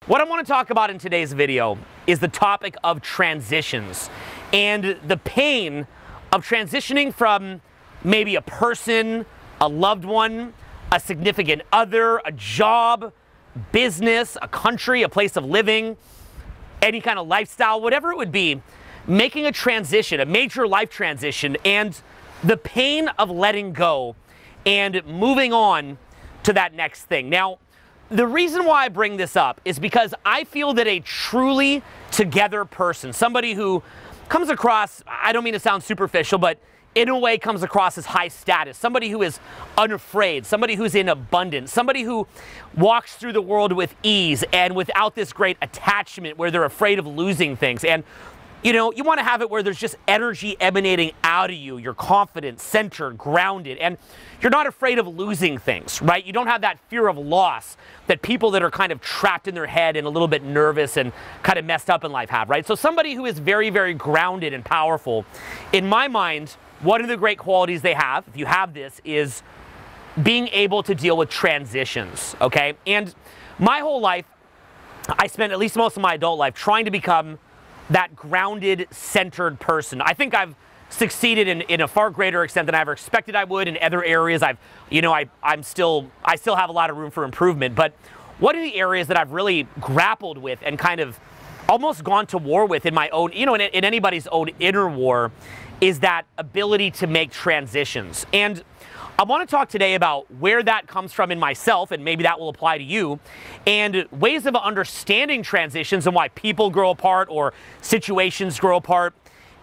What I want to talk about in today's video is the topic of transitions and the pain of transitioning from maybe a person, a loved one, a significant other, a job, business, a country, a place of living, any kind of lifestyle, whatever it would be, making a transition, a major life transition, and the pain of letting go and moving on to that next thing. Now, the reason why I bring this up is because I feel that a truly together person, somebody who comes across, I don't mean to sound superficial, but in a way comes across as high status, somebody who is unafraid, somebody who's in abundance, somebody who walks through the world with ease and without this great attachment where they're afraid of losing things. And you know, you want to have it where there's just energy emanating out of you. You're confident, centered, grounded, and you're not afraid of losing things, right? You don't have that fear of loss that people that are kind of trapped in their head and a little bit nervous and kind of messed up in life have, right? So somebody who is very, very grounded and powerful, in my mind, one of the great qualities they have, if you have this, is being able to deal with transitions, okay? And my whole life, I spent at least most of my adult life trying to become that grounded, centered person. I think I've succeeded in a far greater extent than I ever expected I would. In other areas, I still have a lot of room for improvement. But one of the areas that I've really grappled with and kind of almost gone to war with in my own, in anybody's own inner war, is that ability to make transitions. And I want to talk today about where that comes from in myself, and maybe that will apply to you, and ways of understanding transitions and why people grow apart or situations grow apart,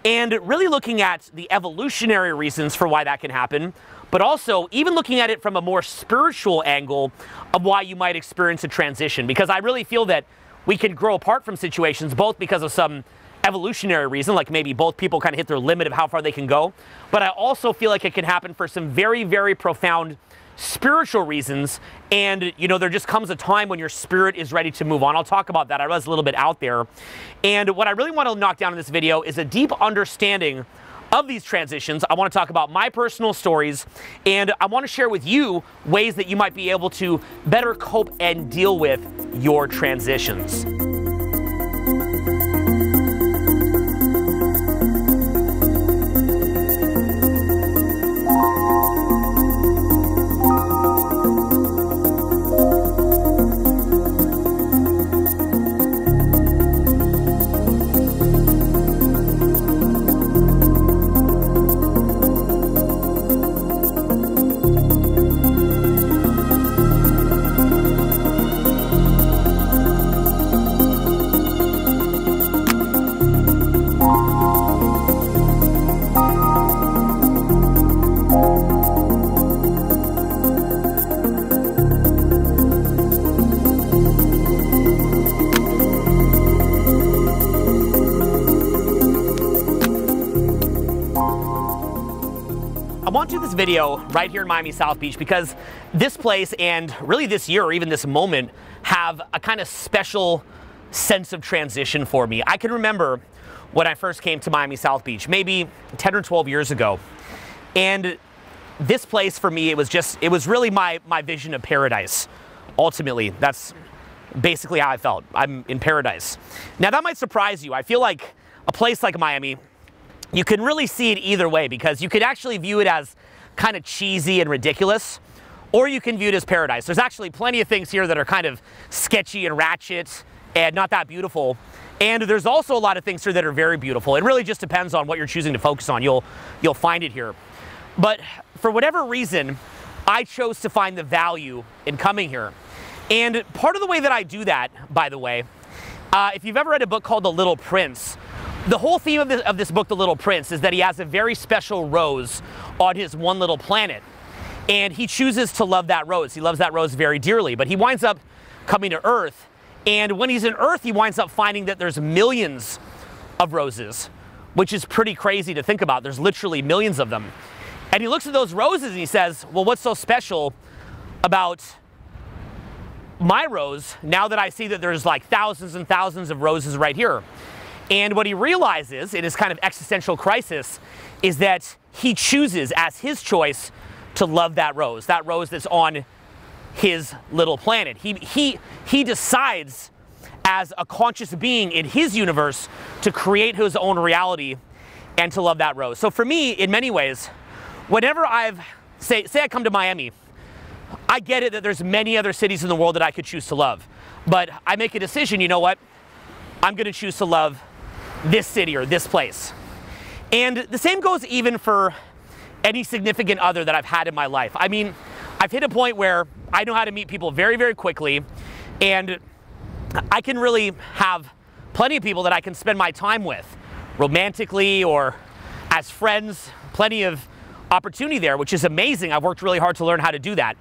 and really looking at the evolutionary reasons for why that can happen, but also even looking at it from a more spiritual angle of why you might experience a transition. Because I really feel that we can grow apart from situations both because of some evolutionary reason, like maybe both people kind of hit their limit of how far they can go. But I also feel like it can happen for some very, very profound spiritual reasons. And, there just comes a time when your spirit is ready to move on. I'll talk about that. I was a little bit out there. And what I really want to knock down in this video is a deep understanding of these transitions. I want to talk about my personal stories, and I want to share with you ways that you might be able to better cope and deal with your transitions. I want to do this video right here in Miami South Beach because this place and really this year or even this moment have a kind of special sense of transition for me. I can remember when I first came to Miami South Beach, maybe 10 or 12 years ago. And this place for me, it was really my vision of paradise. Ultimately, that's basically how I felt. I'm in paradise. Now that might surprise you. I feel like a place like Miami, you can really see it either way because you could actually view it as kind of cheesy and ridiculous, or you can view it as paradise. There's actually plenty of things here that are kind of sketchy and ratchet and not that beautiful. And there's also a lot of things here that are very beautiful. It really just depends on what you're choosing to focus on. You'll find it here. But for whatever reason, I chose to find the value in coming here. And part of the way that I do that, by the way, if you've ever read a book called The Little Prince, the whole theme of this book, The Little Prince, is that he has a very special rose on his one little planet. And he chooses to love that rose. He loves that rose very dearly. But he winds up coming to Earth. And when he's in Earth, he winds up finding that there's millions of roses, which is pretty crazy to think about. There's literally millions of them. And he looks at those roses and he says, well, what's so special about my rose now that I see that there's like thousands and thousands of roses right here? And what he realizes in his kind of existential crisis is that he chooses as his choice to love that rose that's on his little planet. He decides as a conscious being in his universe to create his own reality and to love that rose. So for me, in many ways, whenever say I come to Miami, I get it that there's many other cities in the world that I could choose to love. But I make a decision, you know what? I'm going to choose to love this city or this place. And the same goes even for any significant other that I've had in my life. I mean, I've hit a point where I know how to meet people very, very quickly, and I can really have plenty of people that I can spend my time with, romantically or as friends, plenty of opportunity there, which is amazing. I've worked really hard to learn how to do that.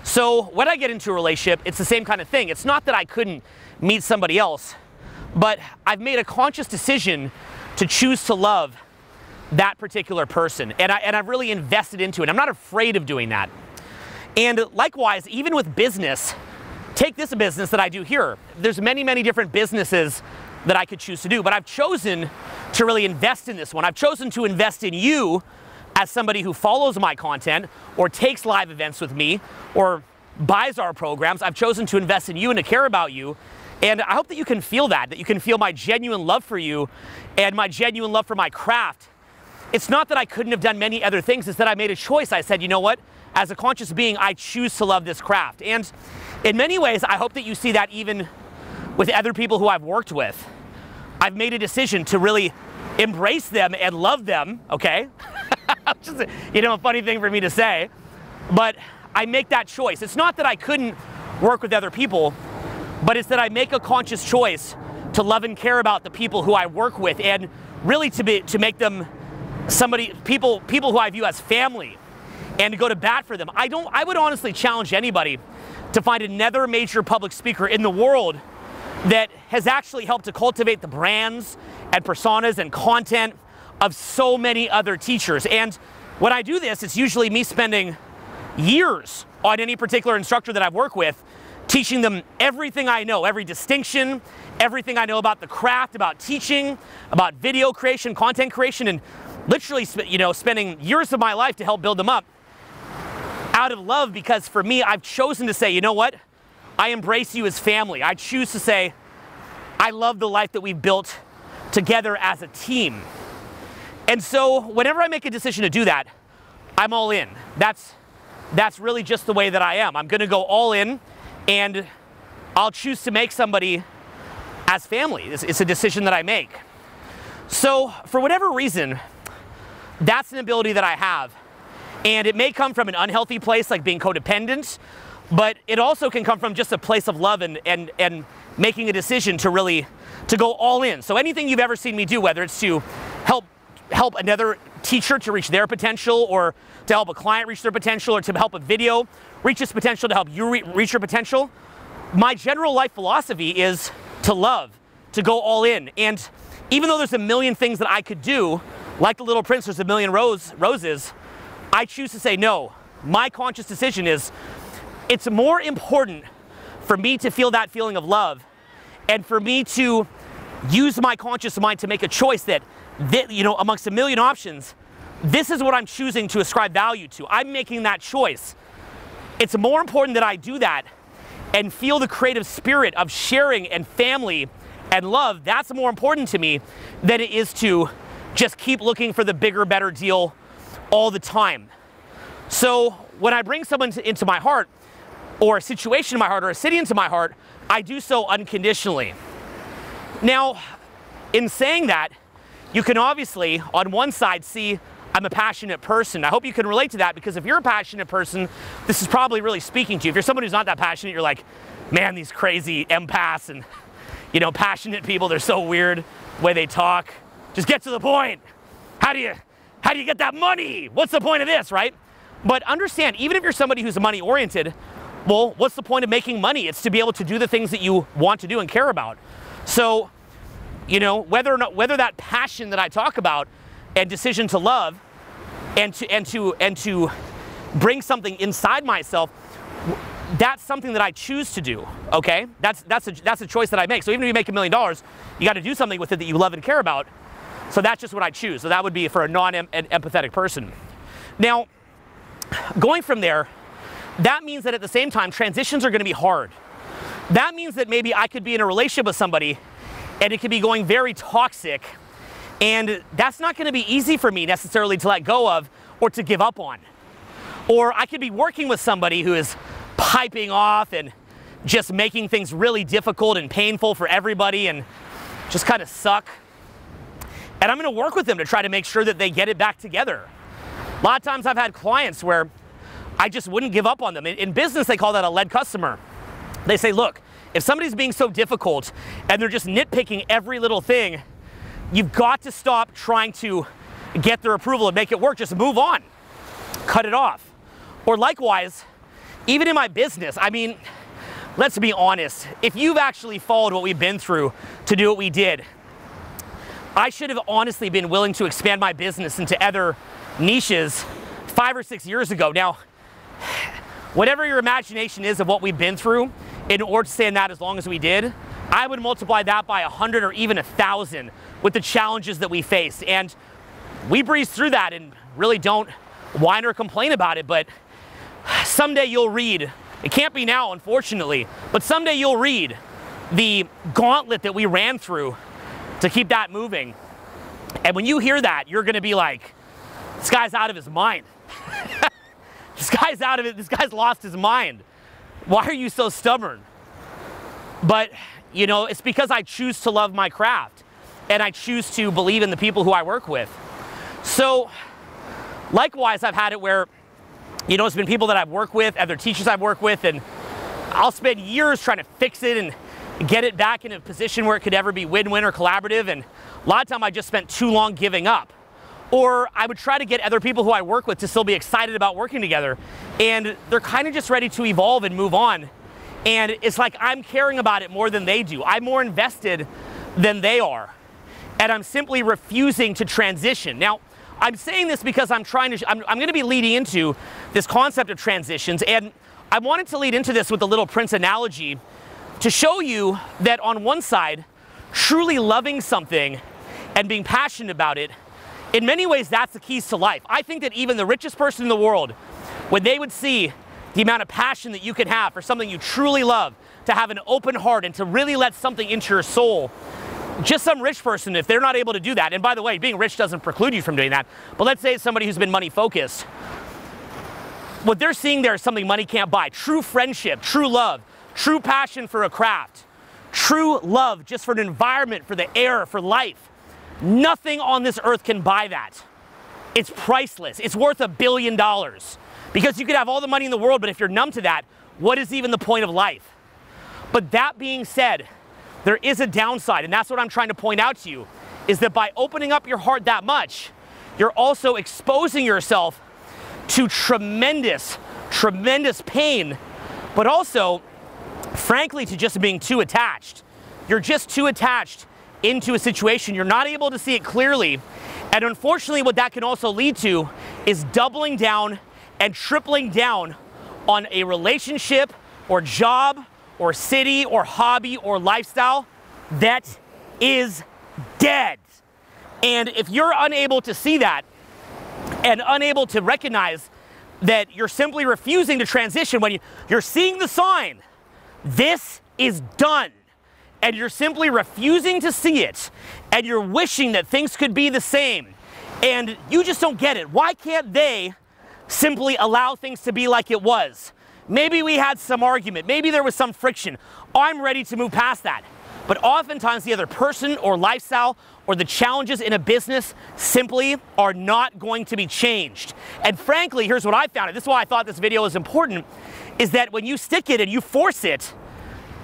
So when I get into a relationship, it's the same kind of thing. It's not that I couldn't meet somebody else, but I've made a conscious decision to choose to love that particular person. And I've really invested into it. I'm not afraid of doing that. And likewise, even with business, take this business that I do here. There's many, many different businesses that I could choose to do, but I've chosen to really invest in this one. I've chosen to invest in you as somebody who follows my content or takes live events with me or buys our programs. I've chosen to invest in you and to care about you. And I hope that you can feel that you can feel my genuine love for you and my genuine love for my craft. It's not that I couldn't have done many other things, it's that I made a choice. I said, you know what? As a conscious being, I choose to love this craft. And in many ways, I hope that you see that even with other people who I've worked with. I've made a decision to really embrace them and love them, okay? Just a funny thing for me to say, but I make that choice. It's not that I couldn't work with other people, but it's that I make a conscious choice to love and care about the people who I work with, and really to make them people who I view as family, and to go to bat for them. I would honestly challenge anybody to find another major public speaker in the world that has actually helped to cultivate the brands and personas and content of so many other teachers. And when I do this, it's usually me spending years on any particular instructor that I've worked with, teaching them everything I know, every distinction, everything I know about the craft, about teaching, about video creation, content creation, and literally spending years of my life to help build them up out of love, because for me, I've chosen to say, you know what? I embrace you as family. I choose to say, I love the life that we've built together as a team. And so whenever I make a decision to do that, I'm all in. That's really just the way that I am. I'm gonna go all in, and I'll choose to make somebody as family. It's a decision that I make. So for whatever reason, that's an ability that I have. And it may come from an unhealthy place, like being codependent, but it also can come from just a place of love and making a decision to go all in. So anything you've ever seen me do, whether it's to help another teacher to reach their potential, or to help a client reach their potential, or to help a video reach its potential, to help you reach your potential, my general life philosophy is to love, to go all in. And even though there's a million things that I could do, like the Little Prince, there's a million roses, I choose to say no. My conscious decision is, it's more important for me to feel that feeling of love, and for me to use my conscious mind to make a choice that amongst a million options, this is what I'm choosing to ascribe value to. I'm making that choice. It's more important that I do that and feel the creative spirit of sharing and family and love. That's more important to me than it is to just keep looking for the bigger, better deal all the time. So when I bring someone into my heart, or a situation in my heart, or a city into my heart, I do so unconditionally. Now, in saying that, you can obviously, on one side, see I'm a passionate person. I hope you can relate to that, because if you're a passionate person, this is probably really speaking to you. If you're somebody who's not that passionate, you're like, man, these crazy empaths and passionate people, they're so weird the way they talk. Just get to the point. How do you get that money? What's the point of this, right? But understand, even if you're somebody who's money oriented, well, what's the point of making money? It's to be able to do the things that you want to do and care about. So, whether that passion that I talk about and decision to love and to bring something inside myself, that's something that I choose to do, okay? That's a choice that I make. So even if you make $1 million, you got to do something with it that you love and care about. So that's just what I choose. So that would be for a non-empathetic person. Now, going from there, that means that at the same time, transitions are going to be hard. that means that maybe I could be in a relationship with somebody and it could be going very toxic, and that's not going to be easy for me necessarily to let go of or to give up on. Or I could be working with somebody who is piping off and just making things really difficult and painful for everybody and just kind of suck. And I'm going to work with them to try to make sure that they get it back together. A lot of times I've had clients where I just wouldn't give up on them. In business, they call that a lead customer. They say, look, if somebody's being so difficult and they're just nitpicking every little thing, you've got to stop trying to get their approval and make it work. Just move on. Cut it off. Or likewise, even in my business, I mean, let's be honest. If you've actually followed what we've been through to do what we did, I should have honestly been willing to expand my business into other niches 5 or 6 years ago. Now, whatever your imagination is of what we've been through, in order to stay in that as long as we did, I would multiply that by 100 or even 1,000 with the challenges that we face. And we breeze through that and really don't whine or complain about it, but someday you'll read, it can't be now, unfortunately, but someday you'll read the gauntlet that we ran through to keep that moving. And when you hear that, you're gonna be like, this guy's out of his mind. This guy's out of it, this guy's lost his mind. Why are you so stubborn? But, you know, it's because I choose to love my craft and I choose to believe in the people who I work with. So, likewise, I've had it where, you know, it's been people that I've worked with, other teachers I've worked with, and I'll spend years trying to fix it and get it back in a position where it could ever be win-win or collaborative, and a lot of time I just spent too long giving up. Or I would try to get other people who I work with to still be excited about working together, and they're kind of just ready to evolve and move on, and it's like I'm caring about it more than they do. I'm more invested than they are, and I'm simply refusing to transition. Now, I'm saying this because I'm going to be leading into this concept of transitions, and I wanted to lead into this with the Little Prince analogy to show you that on one side, truly loving something and being passionate about it, in many ways, that's the keys to life. I think that even the richest person in the world, when they would see the amount of passion that you can have for something you truly love, to have an open heart and to really let something into your soul, just some rich person, if they're not able to do that, and by the way, being rich doesn't preclude you from doing that, but let's say it's somebody who's been money focused. What they're seeing there is something money can't buy. True friendship, true love, true passion for a craft, true love just for an environment, for the air, for life. Nothing on this earth can buy that. It's priceless. It's worth $1 billion. Because you could have all the money in the world, but if you're numb to that, what is even the point of life? But that being said, there is a downside, and that's what I'm trying to point out to you, is that by opening up your heart that much, you're also exposing yourself to tremendous, tremendous pain, but also, frankly, to just being too attached. You're just too attached into a situation. You're not able to see it clearly. And unfortunately, what that can also lead to is doubling down and tripling down on a relationship or job or city or hobby or lifestyle that is dead. And if you're unable to see that and unable to recognize that you're simply refusing to transition when you're seeing the sign, this is done, and you're simply refusing to see it, and you're wishing that things could be the same, and you just don't get it. Why can't they simply allow things to be like it was? Maybe we had some argument, maybe there was some friction. I'm ready to move past that. But oftentimes the other person or lifestyle or the challenges in a business simply are not going to be changed. And frankly, here's what I found, and this is why I thought this video was important, is that when you stick it and you force it,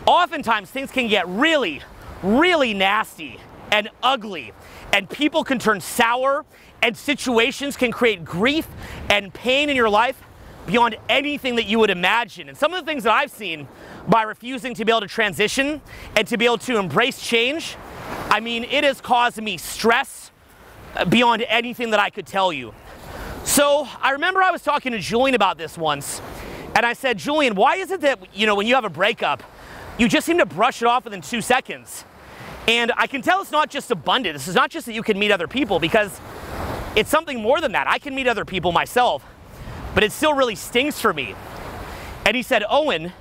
oftentimes things can get really, really nasty and ugly, and people can turn sour, and situations can create grief and pain in your life beyond anything that you would imagine. And some of the things that I've seen by refusing to be able to transition and to be able to embrace change, I mean, it has caused me stress beyond anything that I could tell you. So I remember I was talking to Julian about this once, and I said, Julian, why is it that, you know, when you have a breakup, you just seem to brush it off within 2 seconds? And I can tell it's not just abundant. This is not just that you can meet other people, because it's something more than that. I can meet other people myself, but it still really stings for me. And he said, Owen,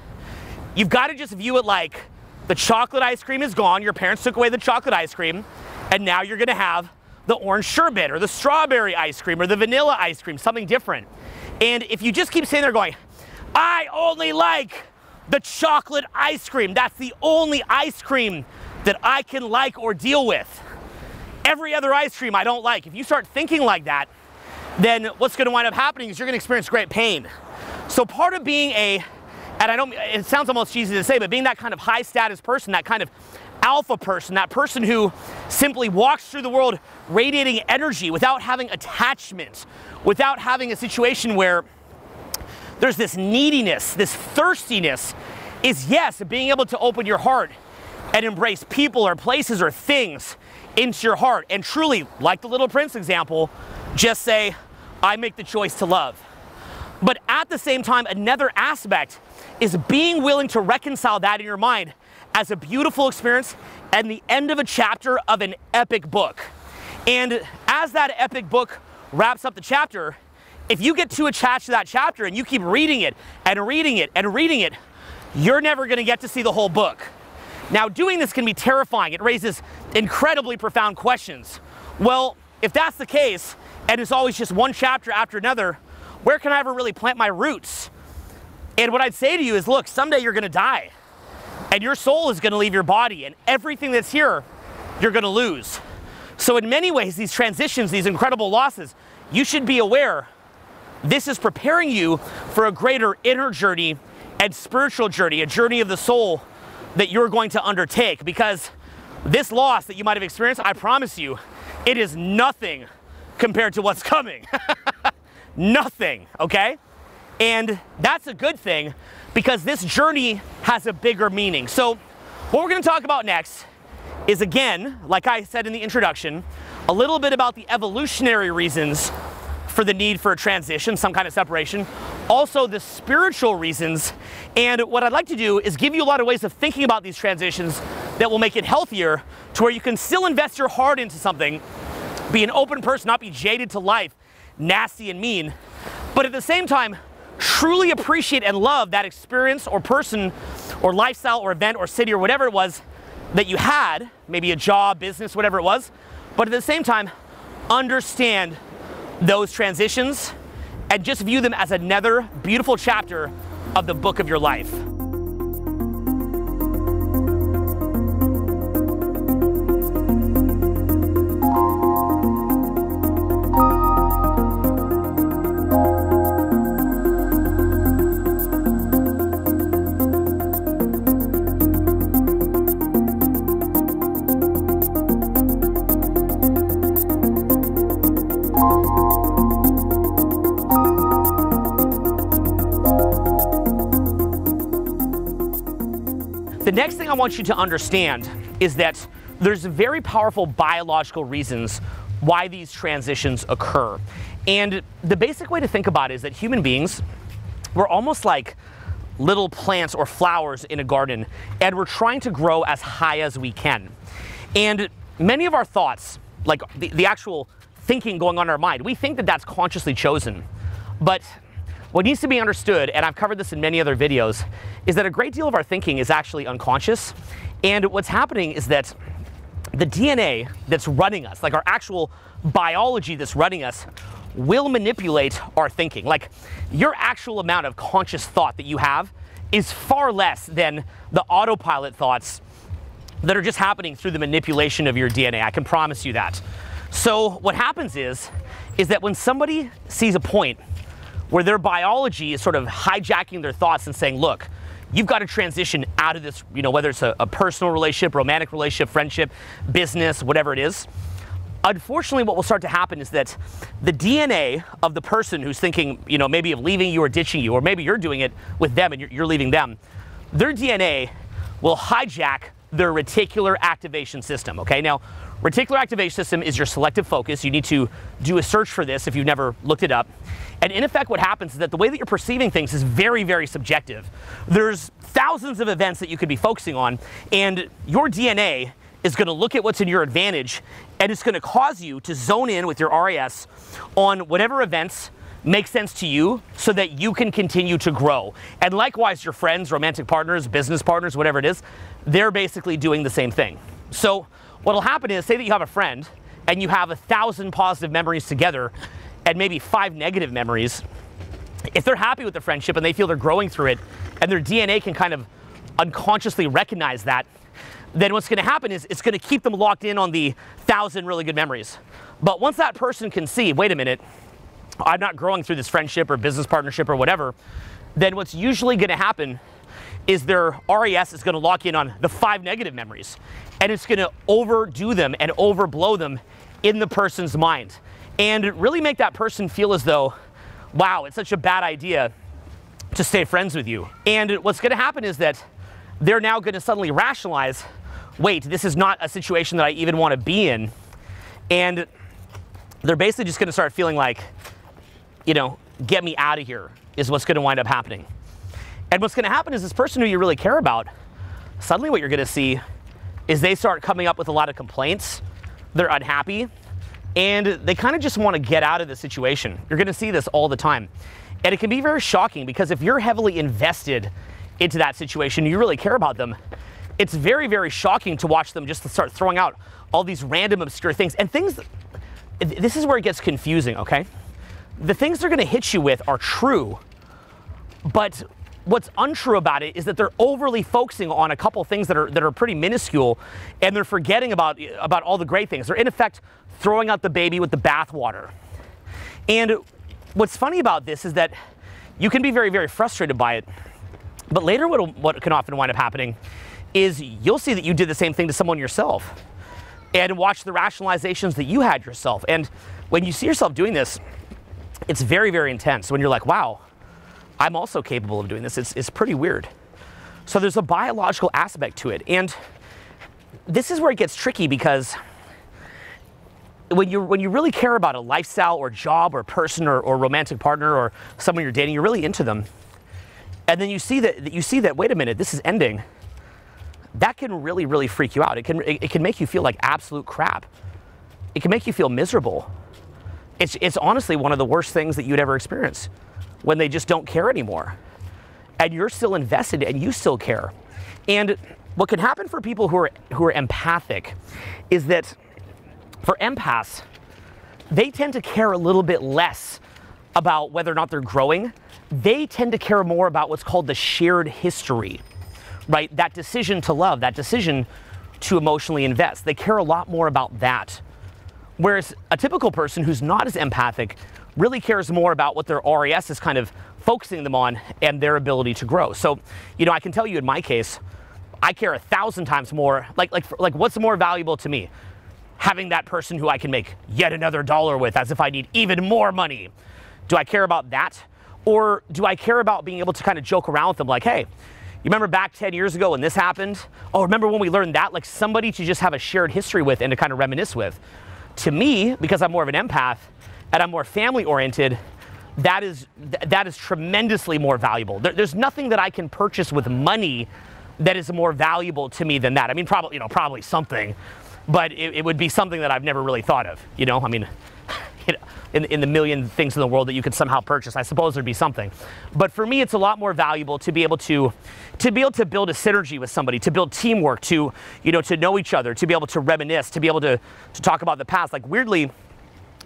you've got to just view it like the chocolate ice cream is gone, your parents took away the chocolate ice cream, and now you're gonna have the orange sherbet or the strawberry ice cream or the vanilla ice cream, something different. And if you just keep sitting there going, I only like the chocolate ice cream, that's the only ice cream that I can like or deal with. Every other ice cream I don't like. If you start thinking like that, then what's gonna wind up happening is you're gonna experience great pain. So part of being and I don't, it sounds almost cheesy to say, but being that kind of high status person, that kind of alpha person, that person who simply walks through the world radiating energy without having attachment, without having a situation where there's this neediness, this thirstiness, is yes, being able to open your heart and embrace people or places or things into your heart. And truly, like the Little Prince example, just say, I make the choice to love. But at the same time, another aspect is being willing to reconcile that in your mind as a beautiful experience and the end of a chapter of an epic book. And as that epic book wraps up the chapter, if you get too attached to that chapter and you keep reading it and reading it and reading it, you're never gonna get to see the whole book. Now, doing this can be terrifying. It raises incredibly profound questions. Well, if that's the case, and it's always just one chapter after another, where can I ever really plant my roots? And what I'd say to you is, look, someday you're gonna die, and your soul is gonna leave your body, and everything that's here, you're gonna lose. So in many ways, these transitions, these incredible losses, you should be aware this is preparing you for a greater inner journey and spiritual journey, a journey of the soul that you're going to undertake. Because this loss that you might have experienced, I promise you, it is nothing compared to what's coming. Nothing, okay? And that's a good thing because this journey has a bigger meaning. So what we're gonna talk about next is, again, like I said in the introduction, a little bit about the evolutionary reasons for the need for a transition, some kind of separation, also the spiritual reasons. And what I'd like to do is give you a lot of ways of thinking about these transitions that will make it healthier to where you can still invest your heart into something, be an open person, not be jaded to life, nasty and mean, but at the same time, truly appreciate and love that experience or person or lifestyle or event or city or whatever it was that you had, maybe a job, business, whatever it was, but at the same time, understand those transitions and just view them as another beautiful chapter of the book of your life. The next thing I want you to understand is that there's very powerful biological reasons why these transitions occur. And the basic way to think about it is that human beings, we're almost like little plants or flowers in a garden, and we're trying to grow as high as we can. And many of our thoughts, like the actual thinking going on in our mind, we think that that's consciously chosen. But what needs to be understood, and I've covered this in many other videos, is that a great deal of our thinking is actually unconscious. And what's happening is that the DNA that's running us, like our actual biology that's running us, will manipulate our thinking. Like your actual amount of conscious thought that you have is far less than the autopilot thoughts that are just happening through the manipulation of your DNA. I can promise you that. So what happens is that when somebody sees a point where their biology is sort of hijacking their thoughts and saying, look, you've got to transition out of this, whether it's a personal relationship, romantic relationship, friendship, business, whatever it is. Unfortunately, what will start to happen is that the DNA of the person who's thinking, maybe of leaving you or ditching you, or maybe you're doing it with them and you're leaving them, their DNA will hijack their reticular activation system, okay? Now, reticular activation system is your selective focus. You need to do a search for this if you've never looked it up. And in effect, what happens is that the way that you're perceiving things is very, very subjective. There's thousands of events that you could be focusing on, and your DNA is going to look at what's in your advantage, and it's going to cause you to zone in with your RAS on whatever events make sense to you so that you can continue to grow. And likewise, your friends, romantic partners, business partners, whatever it is, they're basically doing the same thing. So what'll happen is, say that you have a friend and you have 1,000 positive memories together and maybe 5 negative memories. If they're happy with the friendship and they feel they're growing through it and their DNA can kind of unconsciously recognize that, then what's going to happen is it's going to keep them locked in on the 1,000 really good memories. But once that person can see, wait a minute, I'm not growing through this friendship or business partnership or whatever, then what's usually going to happen is their RAS is going to lock in on the 5 negative memories, and it's going to overdo them and overblow them in the person's mind, and really make that person feel as though, wow, it's such a bad idea to stay friends with you. And what's going to happen is that they're now going to suddenly rationalize, wait, this is not a situation that I even want to be in. And they're basically just going to start feeling like, you know, get me out of here is what's going to wind up happening. And what's going to happen is this person who you really care about, suddenly what you're going to see is they start coming up with a lot of complaints. They're unhappy, and they kind of just want to get out of the situation. You're going to see this all the time. And it can be very shocking because if you're heavily invested into that situation, you really care about them, it's very, very shocking to watch them just start throwing out all these random obscure things. And things, this is where it gets confusing, okay? The things they're going to hit you with are true, but what's untrue about it is that they're overly focusing on a couple things that are pretty minuscule, and they're forgetting about all the great things. They're in effect throwing out the baby with the bathwater. And what's funny about this is that you can be very, very frustrated by it, but later what can often wind up happening is you'll see that you did the same thing to someone yourself and watch the rationalizations that you had yourself. And when you see yourself doing this, it's very, very intense. When you're like, wow, I'm also capable of doing this. It's pretty weird. So there's a biological aspect to it. And this is where it gets tricky because when you really care about a lifestyle or job or person or romantic partner or someone you're dating, you're really into them. And then you see that, wait a minute, this is ending. That can really, really freak you out. It can make you feel like absolute crap. It can make you feel miserable. It's honestly one of the worst things that you'd ever experience, when they just don't care anymore. And you're still invested and you still care. And what can happen for people who are empathic is that for empaths, they tend to care a little bit less about whether or not they're growing. They tend to care more about what's called the shared history, right? That decision to love, that decision to emotionally invest. They care a lot more about that. Whereas a typical person who's not as empathic really cares more about what their RAS is kind of focusing them on and their ability to grow. So, you know, I can tell you in my case, I care 1,000 times more, like what's more valuable to me? Having that person who I can make yet another dollar with as if I need even more money. Do I care about that? Or do I care about being able to kind of joke around with them like, hey, you remember back 10 years ago when this happened? Oh, remember when we learned that? Like somebody to just have a shared history with and to kind of reminisce with. To me, because I'm more of an empath and I'm more family oriented, that is tremendously more valuable. There's nothing that I can purchase with money that is more valuable to me than that. I mean, probably something, but it would be something that I've never really thought of. You know, I mean, in the million things in the world that you could somehow purchase, I suppose there'd be something. But for me, it's a lot more valuable to be able to build a synergy with somebody, to build teamwork, to know each other, to be able to reminisce, to be able to talk about the past. Like weirdly,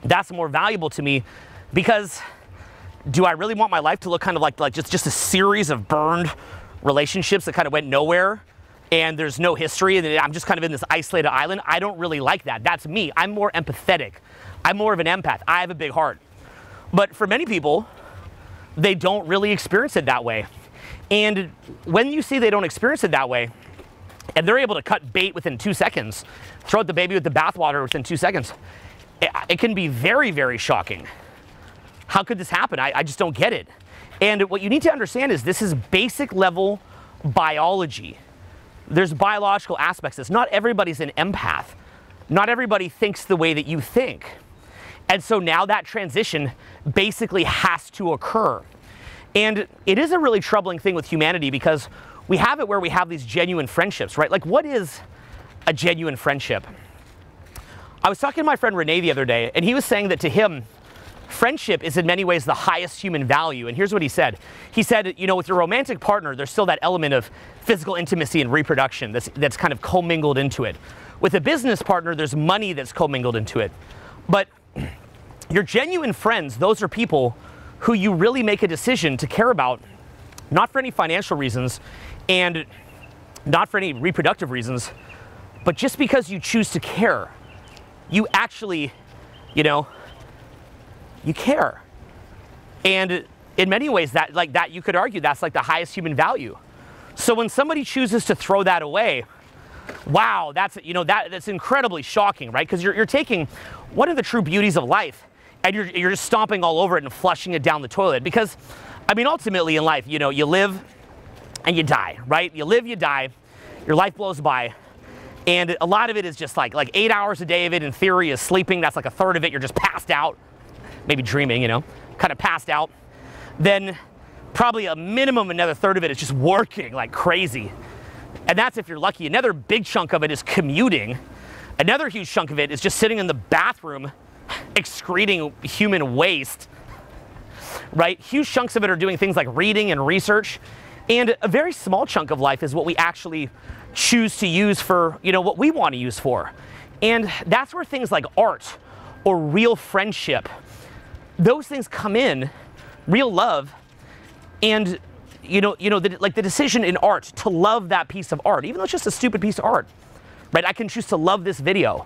that's more valuable to me because do I really want my life to look kind of like just a series of burned relationships that kind of went nowhere and there's no history and I'm just kind of in this isolated island? I don't really like that. That's me. I'm more empathetic. I'm more of an empath. I have a big heart. But for many people, they don't really experience it that way. And when you see they don't experience it that way, and they're able to cut bait within 2 seconds, throw out the baby with the bathwater within 2 seconds, it can be very, very shocking. How could this happen? I just don't get it. And what you need to understand is this is basic level biology. There's biological aspects to this. Not everybody's an empath. Not everybody thinks the way that you think. And so now that transition basically has to occur. And it is a really troubling thing with humanity because we have it where we have these genuine friendships, right? Like what is a genuine friendship? I was talking to my friend Renee the other day, and he was saying that to him, friendship is in many ways the highest human value. And here's what he said. He said, you know, with your romantic partner, there's still that element of physical intimacy and reproduction that's kind of commingled into it. With a business partner, there's money that's commingled into it. But your genuine friends, those are people who you really make a decision to care about, not for any financial reasons and not for any reproductive reasons, but just because you choose to care. You actually, you know, you care. And in many ways, that you could argue that's like the highest human value. So when somebody chooses to throw that away, wow, that's incredibly shocking, right? Because you're taking one of the true beauties of life and you're just stomping all over it and flushing it down the toilet. Because, I mean, ultimately in life, you know, you live and you die, right? You live, you die, your life blows by. And a lot of it is just like 8 hours a day of it, in theory, is sleeping. That's like a third of it. You're just passed out, maybe dreaming, you know, kind of passed out. Then probably a minimum another third of it is just working like crazy. And that's if you're lucky. Another big chunk of it is commuting. Another huge chunk of it is just sitting in the bathroom excreting human waste, right? Huge chunks of it are doing things like reading and research. And a very small chunk of life is what we actually choose to use for, you know, what we want to use for. And that's where things like art or real friendship, those things come in, real love, and the decision in art to love that piece of art, even though it's just a stupid piece of art, right? I can choose to love this video.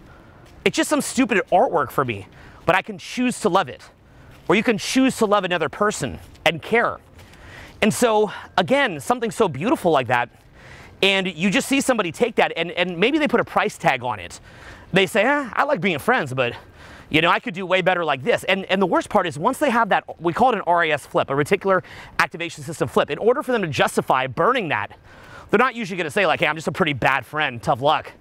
It's just some stupid artwork for me, but I can choose to love it. Or you can choose to love another person and care. And so, again, something so beautiful like that, and you just see somebody take that, and maybe they put a price tag on it. They say, I like being friends, but, you know, I could do way better like this. And the worst part is once they have that, we call it an RAS flip, a reticular activation system flip. In order for them to justify burning that, they're not usually going to say like, hey, I'm just a pretty bad friend, tough luck.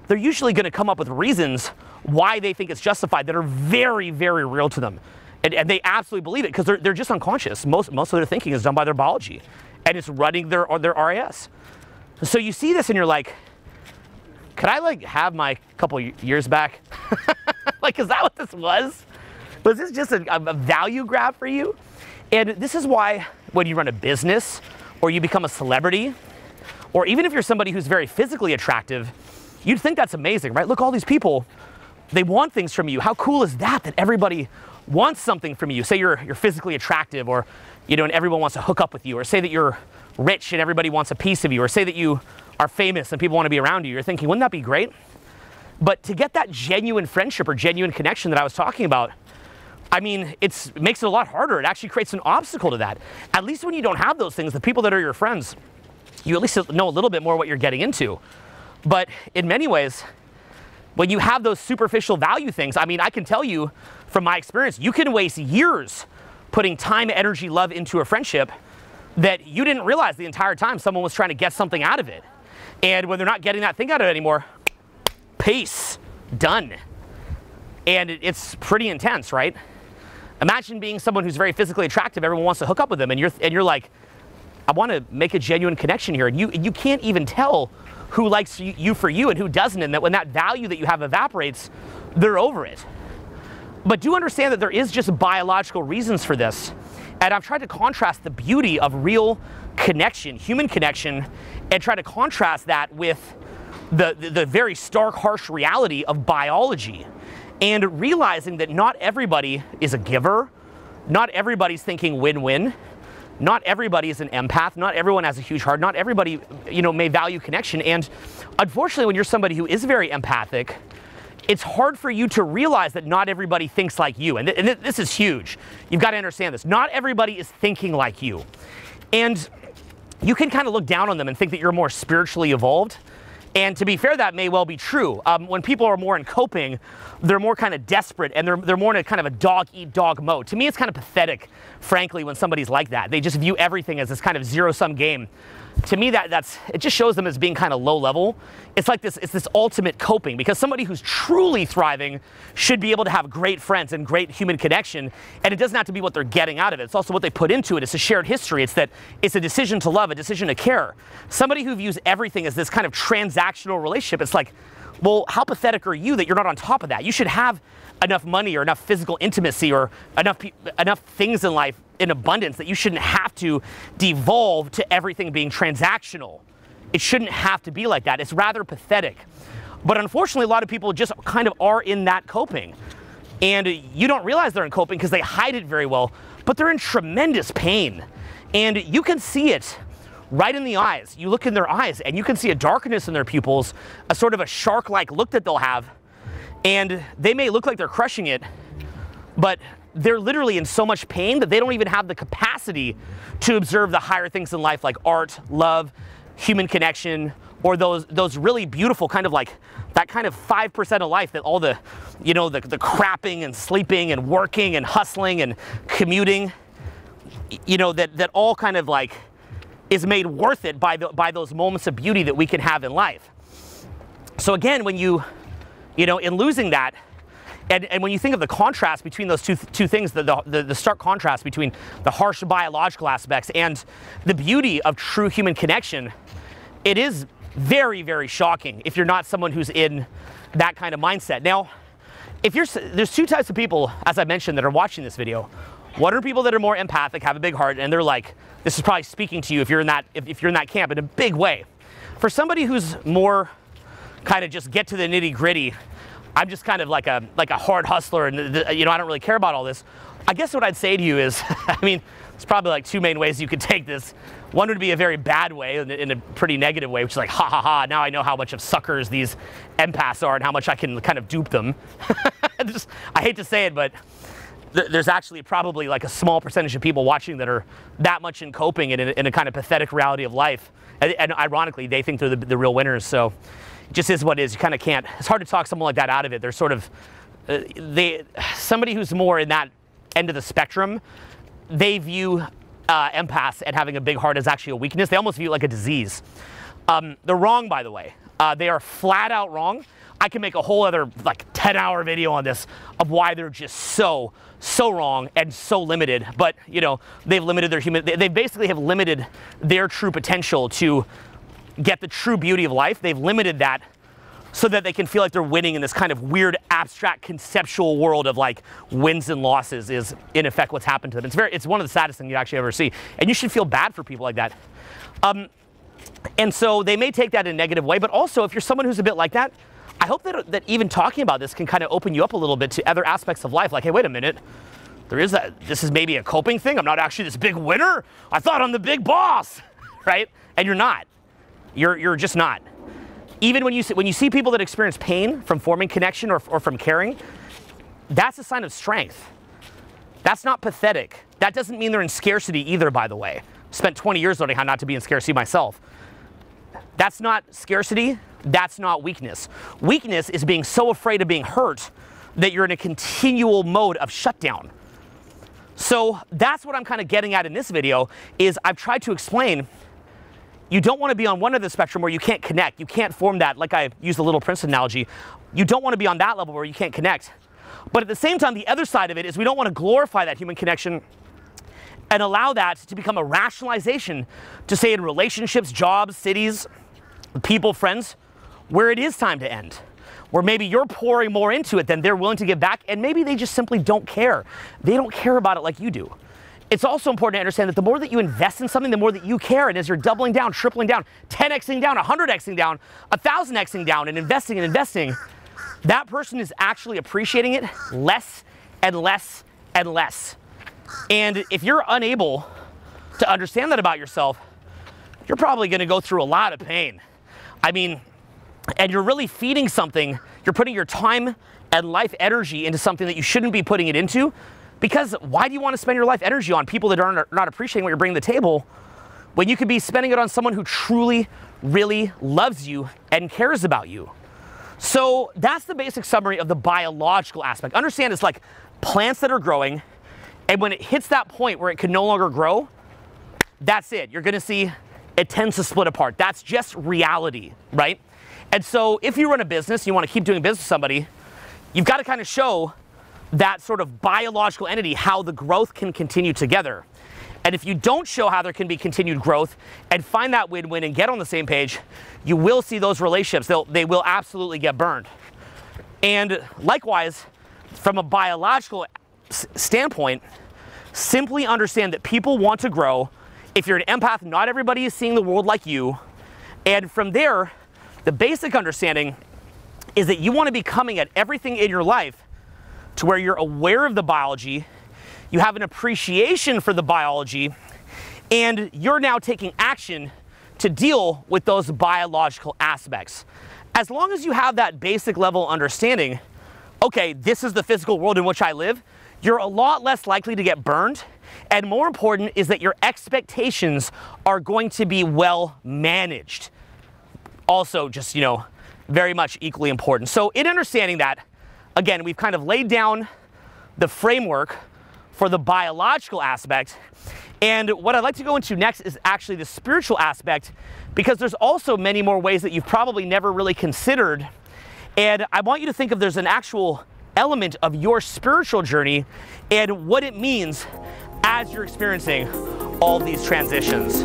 They're usually going to come up with reasons why they think it's justified that are very, very real to them. And they absolutely believe it because they're just unconscious. Most of their thinking is done by their biology, and it's running their RAS. So you see this and you're like, could I like have my couple years back? Like, is that what this was? Was this just a value grab for you? And this is why when you run a business or you become a celebrity, or even if you're somebody who's very physically attractive, you'd think that's amazing, right? Look, all these people, they want things from you. How cool is that everybody wants something from you? Say you're physically attractive, or, you know, and everyone wants to hook up with you, or say that you're rich and everybody wants a piece of you, or say that you are famous and people want to be around you. You're thinking, wouldn't that be great? But to get that genuine friendship or genuine connection that I was talking about, I mean, it makes it a lot harder. It actually creates an obstacle to that. At least when you don't have those things, the people that are your friends, you at least know a little bit more what you're getting into. But in many ways, when you have those superficial value things, I mean, I can tell you from my experience, you can waste years putting time, energy, love into a friendship that you didn't realize the entire time someone was trying to get something out of it. And when they're not getting that thing out of it anymore, peace, done. And it's pretty intense, right? Imagine being someone who's very physically attractive, everyone wants to hook up with them, and you're like, I want to make a genuine connection here. And you can't even tell who likes you for you and who doesn't, and that when that value that you have evaporates, they're over it. But do understand that there is just biological reasons for this. And I've tried to contrast the beauty of real connection, human connection, and try to contrast that with the very stark, harsh reality of biology. And realizing that not everybody is a giver, not everybody's thinking win-win, not everybody is an empath, not everyone has a huge heart, not everybody, you know, may value connection. And unfortunately, when you're somebody who is very empathic, it's hard for you to realize that not everybody thinks like you. And this is huge. You've got to understand this. Not everybody is thinking like you. And you can kind of look down on them and think that you're more spiritually evolved. And to be fair, that may well be true. When people are more in coping, they're more kind of desperate, and they're more in a kind of a dog-eat-dog mode. To me, it's kind of pathetic, frankly, when somebody's like that. They just view everything as this kind of zero-sum game. To me, it just shows them as being kind of low level. It's like this ultimate coping, because somebody who's truly thriving should be able to have great friends and great human connection, and it doesn't have to be what they're getting out of it. It's also what they put into it. It's a shared history. It's a decision to love, a decision to care. Somebody who views everything as this kind of transactional relationship, it's like, Well, how pathetic are you that you're not on top of that? You should have enough money or enough physical intimacy or enough things in life in abundance that you shouldn't have to devolve to everything being transactional. It shouldn't have to be like that. It's rather pathetic. But unfortunately, a lot of people just kind of are in that coping. And you don't realize they're in coping because they hide it very well, but they're in tremendous pain. And you can see it right in the eyes. You look in their eyes and you can see a darkness in their pupils, a sort of a shark-like look that they'll have. And they may look like they're crushing it, but they're literally in so much pain that they don't even have the capacity to observe the higher things in life like art, love, human connection, or those really beautiful kind of like that kind of 5% of life that all the, you know, the crapping and sleeping and working and hustling and commuting, you know, that all kind of like is made worth it by those moments of beauty that we can have in life. So again, when you know, in losing that, and when you think of the contrast between those two things, the stark contrast between the harsh biological aspects and the beauty of true human connection, it is very, very shocking if you're not someone who's in that kind of mindset. Now, there's two types of people, as I mentioned, that are watching this video. One are people that are more empathic, have a big heart, and they're like, this is probably speaking to you if you're in that camp in a big way. For somebody who's more kind of just get to the nitty gritty, I'm just kind of like a hard hustler, and you know, I don't really care about all this. I guess what I'd say to you is, I mean, there's probably like two main ways you could take this. One would be a very bad way, in a pretty negative way, which is like, ha ha ha, now I know how much of suckers these empaths are and how much I can kind of dupe them. I hate to say it, but there's actually probably like a small percentage of people watching that are that much in coping and in a kind of pathetic reality of life. And ironically, they think they're the real winners. So it just is what it is. You kind of can't. It's hard to talk someone like that out of it. They're sort of, somebody who's more in that end of the spectrum, they view empaths and having a big heart as actually a weakness. They almost view it like a disease. They're wrong, by the way. They are flat out wrong. I can make a whole other like 10-hour video on this of why they're just so wrong and so limited. But you know, they've limited they basically have limited their true potential to get the true beauty of life. They've limited that so that they can feel like they're winning in this kind of weird, abstract, conceptual world of like wins and losses is in effect what's happened to them. It's one of the saddest things you actually ever see. And you should feel bad for people like that. And so they may take that in a negative way, but also if you're someone who's a bit like that, I hope that even talking about this can kind of open you up a little bit to other aspects of life. Like, hey, wait a minute, this is maybe a coping thing. I'm not actually this big winner. I thought I'm the big boss, right? And you're not. You're just not. Even when you see people that experience pain from forming connection or from caring, that's a sign of strength. That's not pathetic. That doesn't mean they're in scarcity either, by the way. Spent 20 years learning how not to be in scarcity myself. That's not scarcity. That's not weakness. Weakness is being so afraid of being hurt that you're in a continual mode of shutdown. So that's what I'm kind of getting at in this video is I've tried to explain you don't want to be on one end of the spectrum where you can't connect. You can't form that, like I used the Little Prince analogy. You don't want to be on that level where you can't connect. But at the same time, the other side of it is we don't want to glorify that human connection and allow that to become a rationalization to say in relationships, jobs, cities, people, friends, where it is time to end. Where maybe you're pouring more into it than they're willing to give back, and maybe they just simply don't care. They don't care about it like you do. It's also important to understand that the more that you invest in something, the more that you care. And as you're doubling down, tripling down, 10xing down, 100xing down, 1000xing down, and investing, that person is actually appreciating it less and less and less. And if you're unable to understand that about yourself, you're probably going to go through a lot of pain. I mean, and you're really feeding something, you're putting your time and life energy into something that you shouldn't be putting it into. Because why do you want to spend your life energy on people that are not appreciating what you're bringing to the table when you could be spending it on someone who truly, really loves you and cares about you? So that's the basic summary of the biological aspect. Understand it's like plants that are growing, and when it hits that point where it can no longer grow, that's it. You're going to see it tends to split apart. That's just reality, right? And so if you run a business, you want to keep doing business with somebody, you've got to kind of show that sort of biological entity, how the growth can continue together. And if you don't show how there can be continued growth and find that win-win and get on the same page, you will see those relationships, they will absolutely get burned. And likewise, from a biological standpoint, simply understand that people want to grow. If you're an empath, not everybody is seeing the world like you. And from there, the basic understanding is that you want to be coming at everything in your life to where you're aware of the biology, you have an appreciation for the biology, and you're now taking action to deal with those biological aspects. As long as you have that basic level understanding, okay, this is the physical world in which I live, you're a lot less likely to get burned. And more important is that your expectations are going to be well managed. Also, just, very much equally important. So in understanding that, again, we've kind of laid down the framework for the biological aspect. And what I'd like to go into next is actually the spiritual aspect, because there's also many more ways that you've probably never really considered. And I want you to think of there's an actual element of your spiritual journey and what it means as you're experiencing all these transitions.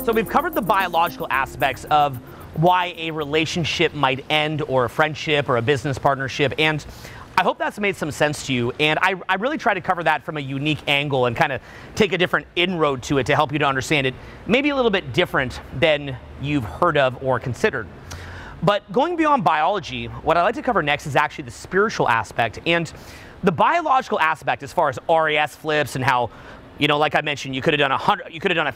So we've covered the biological aspects of why a relationship might end, or a friendship, or a business partnership, and I hope that's made some sense to you. And I really try to cover that from a unique angle and kind of take a different inroad to it to help you to understand it, maybe a little bit different than you've heard of or considered. But going beyond biology, what I'd like to cover next is actually the spiritual aspect. And the biological aspect, as far as RAS flips and how, like I mentioned, you could have done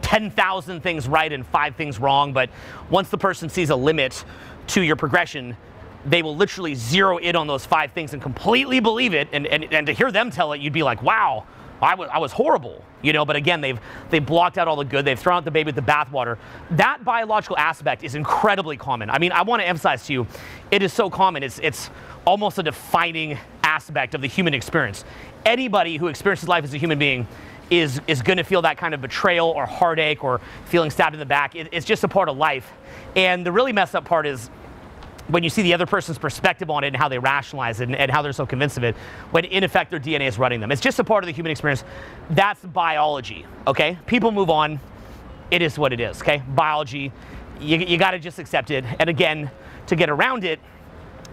10,000 things right and 5 things wrong, but once the person sees a limit to your progression, they will literally zero in on those 5 things and completely believe it, and to hear them tell it, you'd be like, wow, I was horrible, but again, they've blocked out all the good, they've thrown out the baby with the bathwater. That biological aspect is incredibly common. I mean, I want to emphasize to you, it is so common, it's almost a defining aspect of the human experience. Anybody who experiences life as a human being is going to feel that kind of betrayal or heartache or feeling stabbed in the back. It's just a part of life. And the really messed up part is when you see the other person's perspective on it and how they rationalize it and how they're so convinced of it, when in effect their DNA is running them. It's just a part of the human experience. That's biology, okay? People move on. It is what it is, okay? Biology, you got to just accept it. And again, to get around it,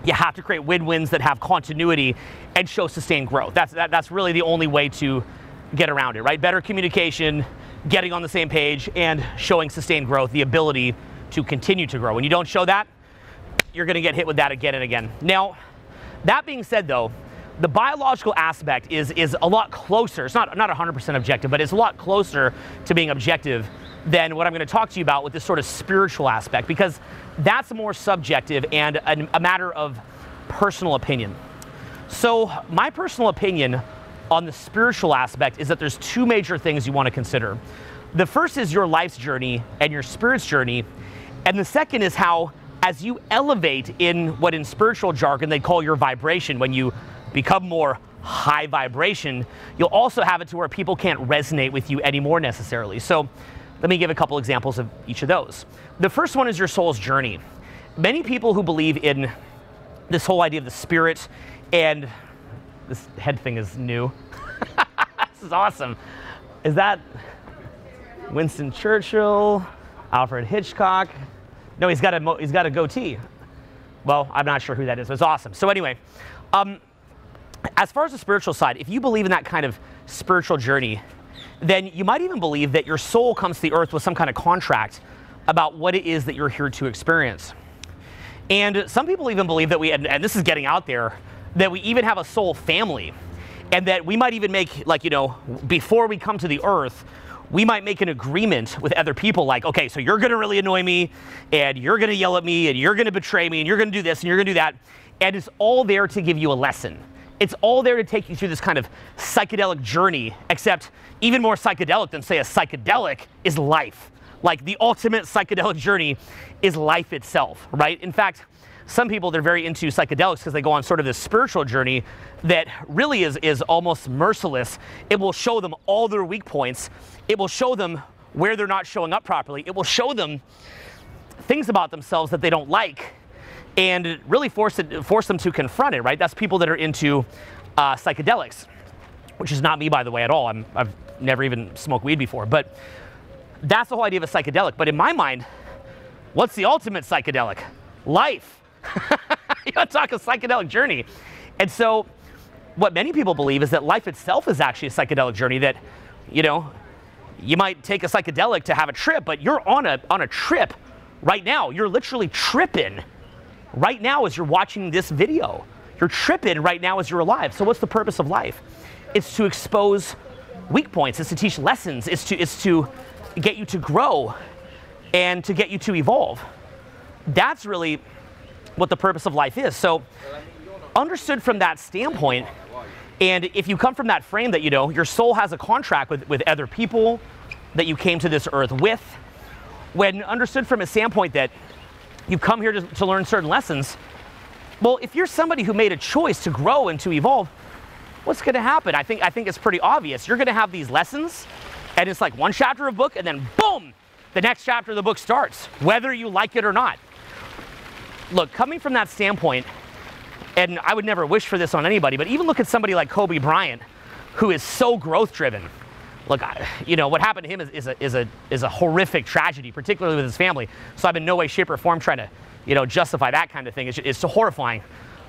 you have to create win-wins that have continuity and show sustained growth. That's really the only way to get around it, right? Better communication, getting on the same page, and showing sustained growth, the ability to continue to grow. When you don't show that, you're going to get hit with that again and again. Now, that being said, though, the biological aspect is a lot closer. It's not 100% objective, but it's a lot closer to being objective than what I'm going to talk to you about with this sort of spiritual aspect, because that's more subjective and a matter of personal opinion. So my personal opinion on the spiritual aspect is that there's 2 major things you want to consider. The first is your life's journey and your spirit's journey, and the second is how, as you elevate in what in spiritual jargon they call your vibration, when you become more high vibration, you'll also have it to where people can't resonate with you anymore necessarily. So let me give a couple examples of each of those. The first one is your soul's journey. Many people who believe in this whole idea of the spirit, and this head thing is new. This is awesome. Is that Winston Churchill, Alfred Hitchcock? No, he's got a goatee. Well, I'm not sure who that is, but it's awesome. So anyway, as far as the spiritual side, if you believe in that kind of spiritual journey, then you might even believe that your soul comes to the earth with some kind of contract about what it is that you're here to experience. And some people even believe that and this is getting out there, that we even have a soul family, and that we might even make, before we come to the earth, we might make an agreement with other people, like, okay, so you're going to really annoy me, and you're going to yell at me, and you're going to betray me, and you're going to do this, and you're going to do that. And it's all there to give you a lesson. It's all there to take you through this kind of psychedelic journey, except even more psychedelic than, say, a psychedelic is life. Like, the ultimate psychedelic journey is life itself, right? In fact, some people, they're very into psychedelics because they go on sort of this spiritual journey that really is almost merciless. It will show them all their weak points. It will show them where they're not showing up properly. It will show them things about themselves that they don't like, and really force them to confront it, right? That's people that are into psychedelics, which is not me, by the way, at all. I've never even smoked weed before, but that's the whole idea of a psychedelic. But in my mind, what's the ultimate psychedelic? Life. You want to talk a psychedelic journey. And so what many people believe is that life itself is actually a psychedelic journey, that, you know, you might take a psychedelic to have a trip, but you're on a trip right now. You're literally tripping right now as you're watching this video. You're tripping right now as you're alive. So what's the purpose of life? It's to expose weak points. It's to teach lessons. It's to get you to grow and to get you to evolve. That's really what the purpose of life is. So understood from that standpoint, and if you come from that frame that, you know, your soul has a contract with other people that you came to this earth with, when understood from a standpoint that you've come here to learn certain lessons, well, if you're somebody who made a choice to grow and to evolve, what's going to happen? I think it's pretty obvious. You're going to have these lessons, and it's like one chapter of a book, and then boom, the next chapter of the book starts, whether you like it or not. Look, coming from that standpoint, and I would never wish for this on anybody, but even look at somebody like Kobe Bryant, who is so growth-driven. Look, you know, what happened to him is a horrific tragedy, particularly with his family. So I'm in no way, shape, or form trying to, you know, justify that kind of thing. It's so horrifying.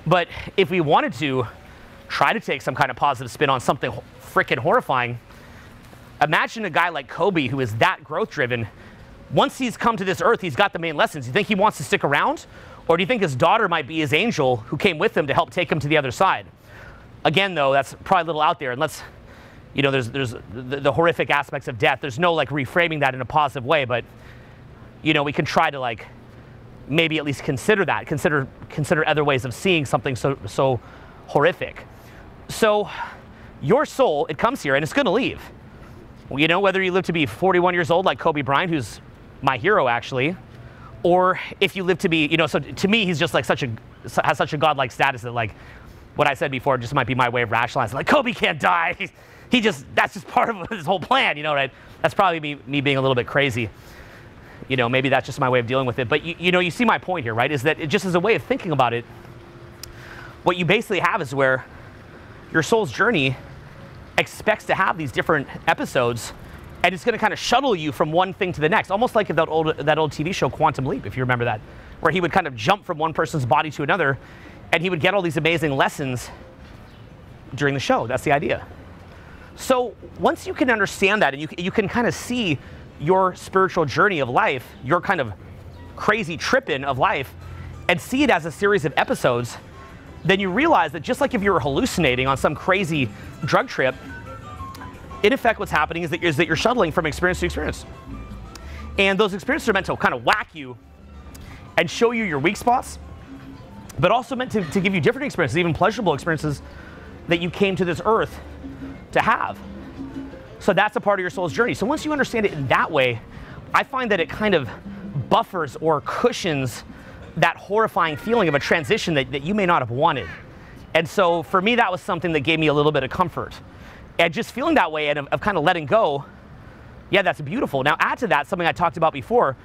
But if we wanted to try to take some kind of positive spin on something freaking horrifying, imagine a guy like Kobe, who is that growth-driven. Once he's come to this earth, he's got the main lessons. You think he wants to stick around? Or do you think his daughter might be his angel who came with him to help take him to the other side? Again, though, that's probably a little out there. And let's, you know, there's the horrific aspects of death. There's no, like, reframing that in a positive way. But, you know, we can try to, like, maybe at least consider that. Consider other ways of seeing something so horrific. So your soul, it comes here, and it's going to leave. Well, you know, whether you live to be 41 years old like Kobe Bryant, who's my hero, actually, or if you live to be, you know, so to me, he's just like has such a godlike status that, like, what I said before just might be my way of rationalizing. Like, Kobe can't die. That's just part of his whole plan, you know, right? That's probably me being a little bit crazy. You know, maybe that's just my way of dealing with it. But, you know, you see my point here, right? Is that it just as a way of thinking about it, what you basically have is where your soul's journey expects to have these different episodes, and it's going to kind of shuttle you from one thing to the next, almost like that old TV show Quantum Leap, if you remember that, where he would kind of jump from one person's body to another, and he would get all these amazing lessons during the show. That's the idea. So once you can understand that, and you can kind of see your spiritual journey of life, your kind of crazy tripping of life, and see it as a series of episodes, then you realize that just like if you were hallucinating on some crazy drug trip, in effect what's happening is that you're shuttling from experience to experience. And those experiences are meant to kind of whack you and show you your weak spots, but also meant to give you different experiences, even pleasurable experiences that you came to this earth to have. So that's a part of your soul's journey. So once you understand it in that way, I find that it kind of buffers or cushions that horrifying feeling of a transition that you may not have wanted. And so for me, that was something that gave me a little bit of comfort. And just feeling that way and of kind of letting go, yeah, that's beautiful. Now add to that something I talked about before.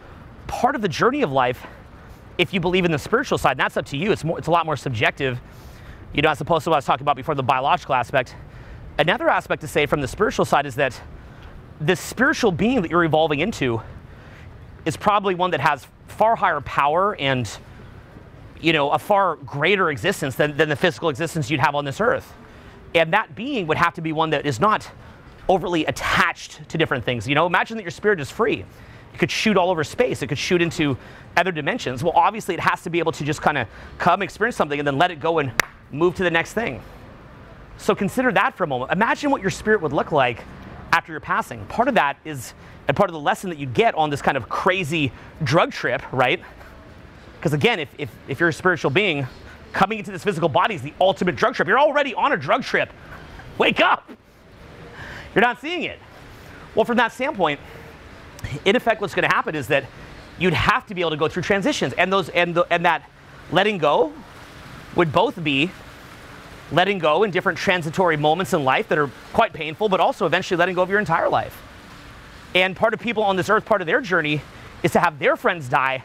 Part of the journey of life, if you believe in the spiritual side, and that's up to you, it's a lot more subjective, you know, as opposed to what I was talking about before, the biological aspect. Another aspect to say from the spiritual side is that the spiritual being that you're evolving into is probably one that has far higher power and, you know, a far greater existence than the physical existence you'd have on this earth. And that being would have to be one that is not overly attached to different things. You know, imagine that your spirit is free. It could shoot all over space. It could shoot into other dimensions. Well, obviously it has to be able to just kind of come experience something and then let it go and move to the next thing. So consider that for a moment. Imagine what your spirit would look like after your passing. Part of that is, and part of the lesson that you get on this kind of crazy drug trip, right? Because again, if you're a spiritual being, coming into this physical body is the ultimate drug trip. You're already on a drug trip. Wake up. You're not seeing it. Well, from that standpoint, in effect, what's going to happen is that you'd have to be able to go through transitions, and that letting go would both be letting go in different transitory moments in life that are quite painful, but also eventually letting go of your entire life. And part of people on this earth, part of their journey is to have their friends die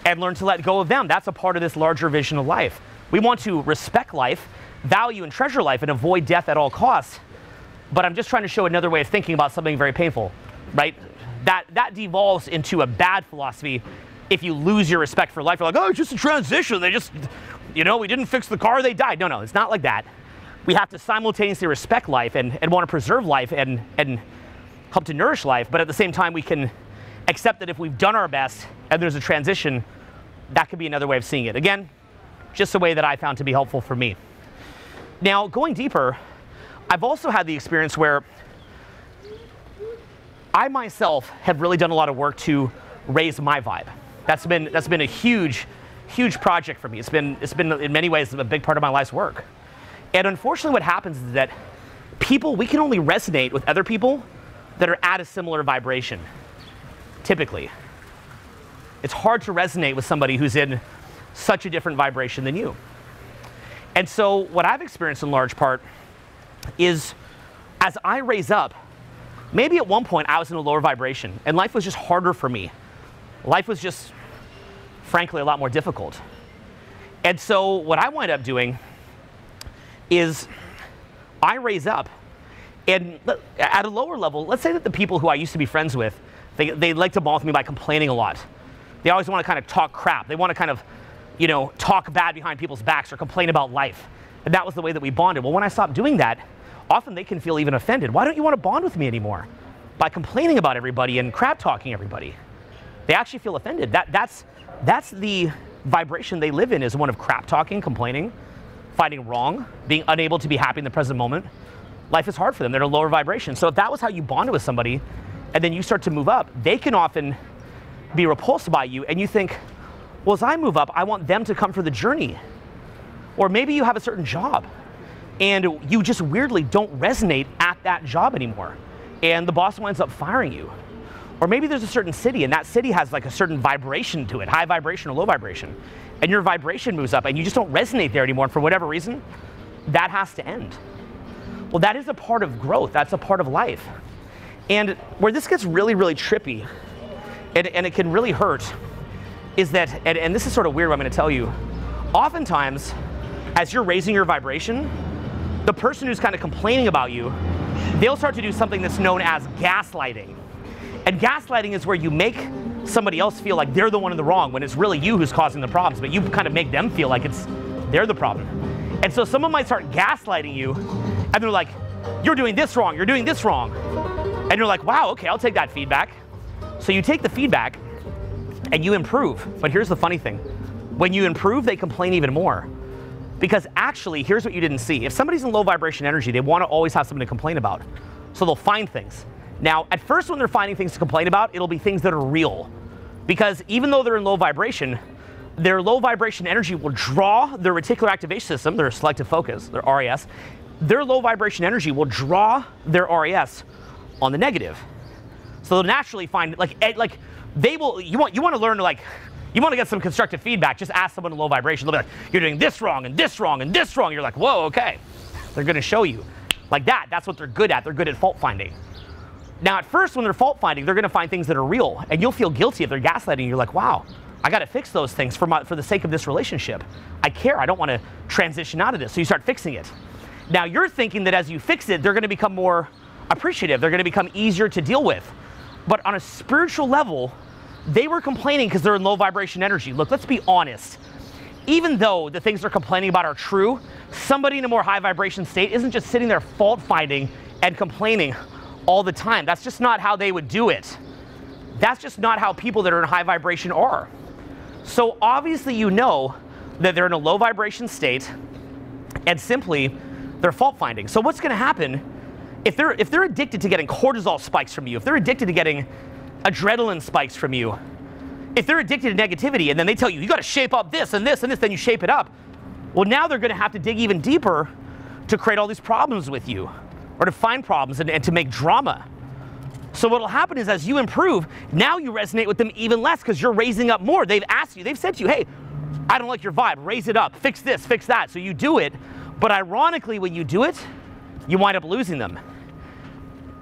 and learn to let go of them. That's a part of this larger vision of life. We want to respect life, value and treasure life, and avoid death at all costs. But I'm just trying to show another way of thinking about something very painful, right? That devolves into a bad philosophy if you lose your respect for life. You're like, oh, it's just a transition. They just, we didn't fix the car, they died. No, it's not like that. We have to simultaneously respect life and want to preserve life and help to nourish life, but at the same time, we can accept that if we've done our best and there's a transition, that could be another way of seeing it. Again, just a way that I found to be helpful for me. Now, going deeper, I've also had the experience where I myself have really done a lot of work to raise my vibe. That's been a huge project for me. It's been in many ways a big part of my life's work. And unfortunately, what happens is that we can only resonate with other people that are at a similar vibration, typically. It's hard to resonate with somebody who's in such a different vibration than you. And so what I've experienced in large part is as I raise up, maybe at one point I was in a lower vibration and life was just harder for me. Life was just, frankly, a lot more difficult. And so what I wind up doing is I raise up, and at a lower level, let's say that the people who I used to be friends with, they like to bother me by complaining a lot. They always want to kind of talk crap. They want to kind of, talk bad behind people's backs or complain about life. And that was the way that we bonded. Well, when I stopped doing that, often they can feel even offended. Why don't you want to bond with me anymore? By complaining about everybody and crap talking everybody. They actually feel offended. That's the vibration they live in, is one of crap talking, complaining, finding wrong, being unable to be happy in the present moment. Life is hard for them. They're in a lower vibration. So if that was how you bonded with somebody, and then you start to move up, they can often be repulsed by you, and you think, well, as I move up, I want them to come for the journey. Or maybe you have a certain job, and you just weirdly don't resonate at that job anymore, and the boss winds up firing you. Or maybe there's a certain city, and that city has like a certain vibration to it, high vibration or low vibration, and your vibration moves up, and you just don't resonate there anymore, and for whatever reason, that has to end. Well, that is a part of growth. That's a part of life. And where this gets really, really trippy, and it can really hurt, is that, and this is sort of weird what I'm going to tell you, oftentimes, as you're raising your vibration, the person who's kind of complaining about you, they'll start to do something that's known as gaslighting. And gaslighting is where you make somebody else feel like they're the one in the wrong when it's really you who's causing the problems, but you kind of make them feel like they're the problem. And so someone might start gaslighting you, and they're like, you're doing this wrong, you're doing this wrong. And you're like, wow, okay, I'll take that feedback. So you take the feedback, and you improve. But here's the funny thing. When you improve, they complain even more. Because actually, here's what you didn't see. If somebody's in low vibration energy, they want to always have something to complain about. So they'll find things. Now, at first when they're finding things to complain about, it'll be things that are real. Because even though they're in low vibration, their low vibration energy will draw their reticular activation system, their selective focus, their RAS. Their low vibration energy will draw their RAS on the negative. So they'll naturally find, they will, you want to learn to you want to get some constructive feedback, just ask someone in low vibration. They'll be like, you're doing this wrong and this wrong and this wrong. You're like, whoa, okay. They're going to show you. Like that, that's what they're good at. They're good at fault finding. Now, at first, when they're fault finding, they're going to find things that are real, and you'll feel guilty if they're gaslighting. You're like, wow, I got to fix those things for the sake of this relationship. I care. I don't want to transition out of this. So you start fixing it. Now, you're thinking that as you fix it, they're going to become more appreciative. They're going to become easier to deal with. But on a spiritual level, they were complaining because they're in low vibration energy. Look, let's be honest. Even though the things they're complaining about are true, somebody in a more high vibration state isn't just sitting there fault finding and complaining all the time. That's just not how they would do it. That's just not how people that are in high vibration are. So obviously you know that they're in a low vibration state, and simply they're fault finding. So what's going to happen if they're addicted to getting cortisol spikes from you, if they're addicted to getting adrenaline spikes from you, if they're addicted to negativity and then they tell you, you got to shape up this and this and this, then you shape it up. Well, now they're going to have to dig even deeper to create all these problems with you, or to find problems and to make drama. So what will happen is, as you improve, now you resonate with them even less because you're raising up more. They've asked you, they've said to you, hey, I don't like your vibe, raise it up, fix this, fix that. So you do it, but ironically, when you do it, you wind up losing them.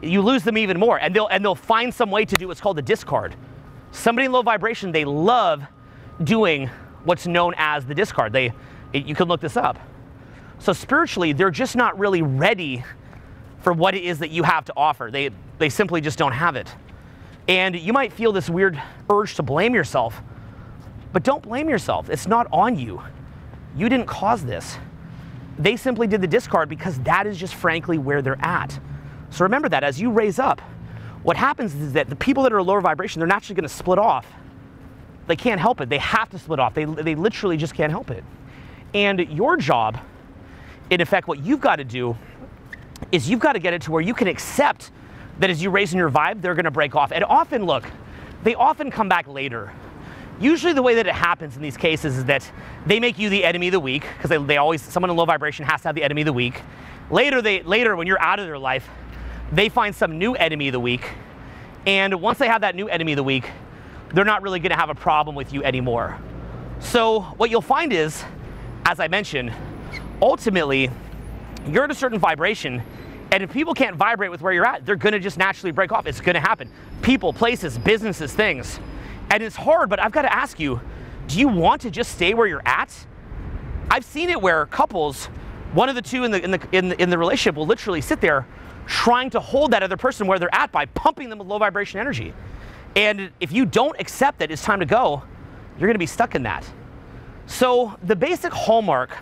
You lose them even more, and they'll find some way to do what's called a discard. Somebody in low vibration, they love doing what's known as the discard. You can look this up. So spiritually, they're just not really ready for what it is that you have to offer. They simply just don't have it. And you might feel this weird urge to blame yourself, but don't blame yourself. It's not on you. You didn't cause this. They simply did the discard because that is just frankly where they're at. So remember that as you raise up, what happens is that the people that are lower vibration, they're naturally going to split off. They can't help it. They have to split off. They literally just can't help it. And your job, in effect, what you've got to do is you've got to get it to where you can accept that as you raise in your vibe, they're going to break off. And often, look, they often come back later. Usually the way that it happens in these cases is that they make you the enemy of the week, because they always, someone in low vibration has to have the enemy of the week. Later, when you're out of their life, they find some new enemy of the week. And once they have that new enemy of the week, they're not really going to have a problem with you anymore. So what you'll find is, as I mentioned, ultimately, you're at a certain vibration, and if people can't vibrate with where you're at, they're going to just naturally break off. It's going to happen. People, places, businesses, things. And it's hard, but I've got to ask you, do you want to just stay where you're at? I've seen it where couples, one of the two in the relationship will literally sit there trying to hold that other person where they're at by pumping them with low vibration energy. And if you don't accept that it's time to go, you're going to be stuck in that. So the basic hallmark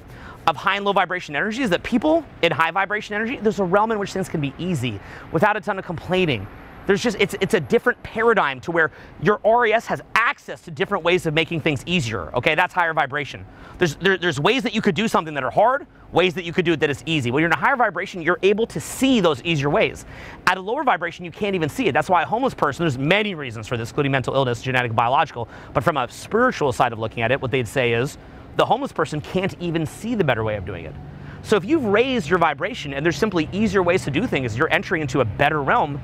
of high and low vibration energy is that people in high vibration energy, there's a realm in which things can be easy without a ton of complaining. There's just, it's a different paradigm to where your RAS has access to different ways of making things easier, okay? That's higher vibration. There's ways that you could do something that are hard, ways that you could do it that is easy. When you're in a higher vibration, you're able to see those easier ways. At a lower vibration, you can't even see it. That's why a homeless person, there's many reasons for this, including mental illness, genetic, biological, but from a spiritual side of looking at it, what they'd say is, the homeless person can't even see the better way of doing it. So if you've raised your vibration and there's simply easier ways to do things, you're entering into a better realm,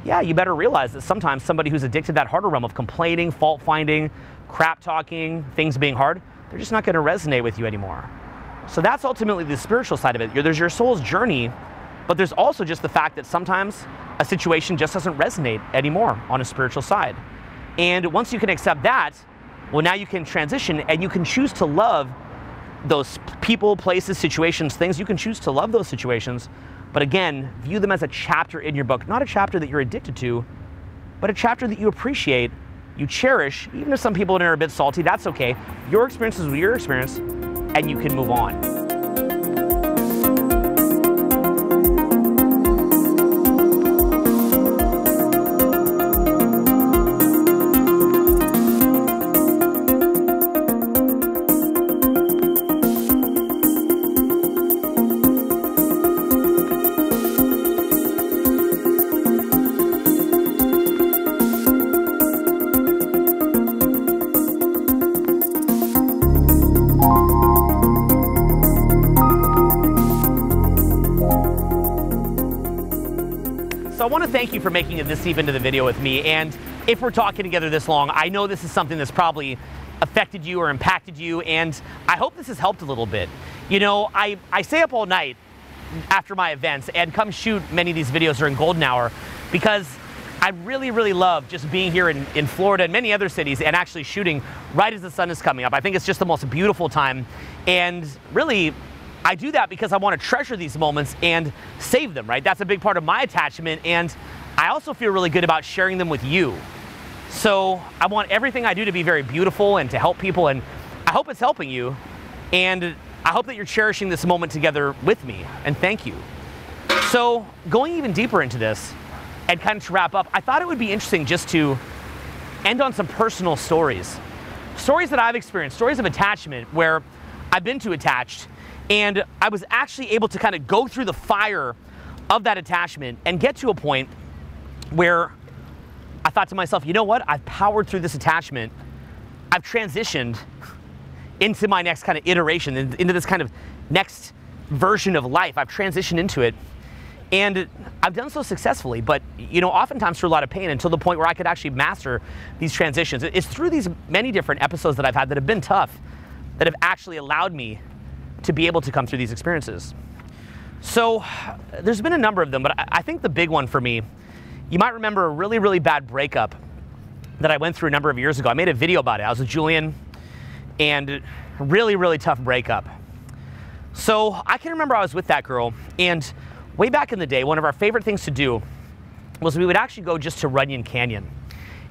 yeah, you better realize that sometimes somebody who's addicted to that harder realm of complaining, fault finding, crap talking, things being hard, they're just not going to resonate with you anymore. So that's ultimately the spiritual side of it. There's your soul's journey, but there's also just the fact that sometimes a situation just doesn't resonate anymore on a spiritual side. And once you can accept that, well, now you can transition and you can choose to love those people, places, situations, things. You can choose to love those situations, but again, view them as a chapter in your book, not a chapter that you're addicted to, but a chapter that you appreciate, you cherish. Even if some people are a bit salty, that's okay. Your experience is your experience, and you can move on. So I want to thank you for making it this deep into the video with me, and if we're talking together this long, I know this is something that's probably affected you or impacted you, and I hope this has helped a little bit. You know, I stay up all night after my events and come shoot many of these videos during golden hour because I really, really love just being here in Florida and many other cities and actually shooting right as the sun is coming up. I think it's just the most beautiful time, and really, I do that because I want to treasure these moments and save them, right? That's a big part of my attachment, and I also feel really good about sharing them with you. So I want everything I do to be very beautiful and to help people, and I hope it's helping you, and I hope that you're cherishing this moment together with me, and thank you. So going even deeper into this, and kind of to wrap up, I thought it would be interesting just to end on some personal stories. Stories that I've experienced, stories of attachment where I've been too attached, and I was actually able to kind of go through the fire of that attachment and get to a point where I thought to myself, you know what? I've powered through this attachment. I've transitioned into my next kind of iteration, into this kind of next version of life. I've transitioned into it, and I've done so successfully, but oftentimes through a lot of pain, until the point where I could actually master these transitions. It's through these many different episodes that I've had that have been tough that have actually allowed me to be able to come through these experiences. So there's been a number of them, but I think the big one for me, you might remember a really, really bad breakup that I went through a number of years ago. I made a video about it. I was with Julian, and really, really tough breakup. So I can remember I was with that girl, and way back in the day, one of our favorite things to do was we would actually go just to Runyon Canyon.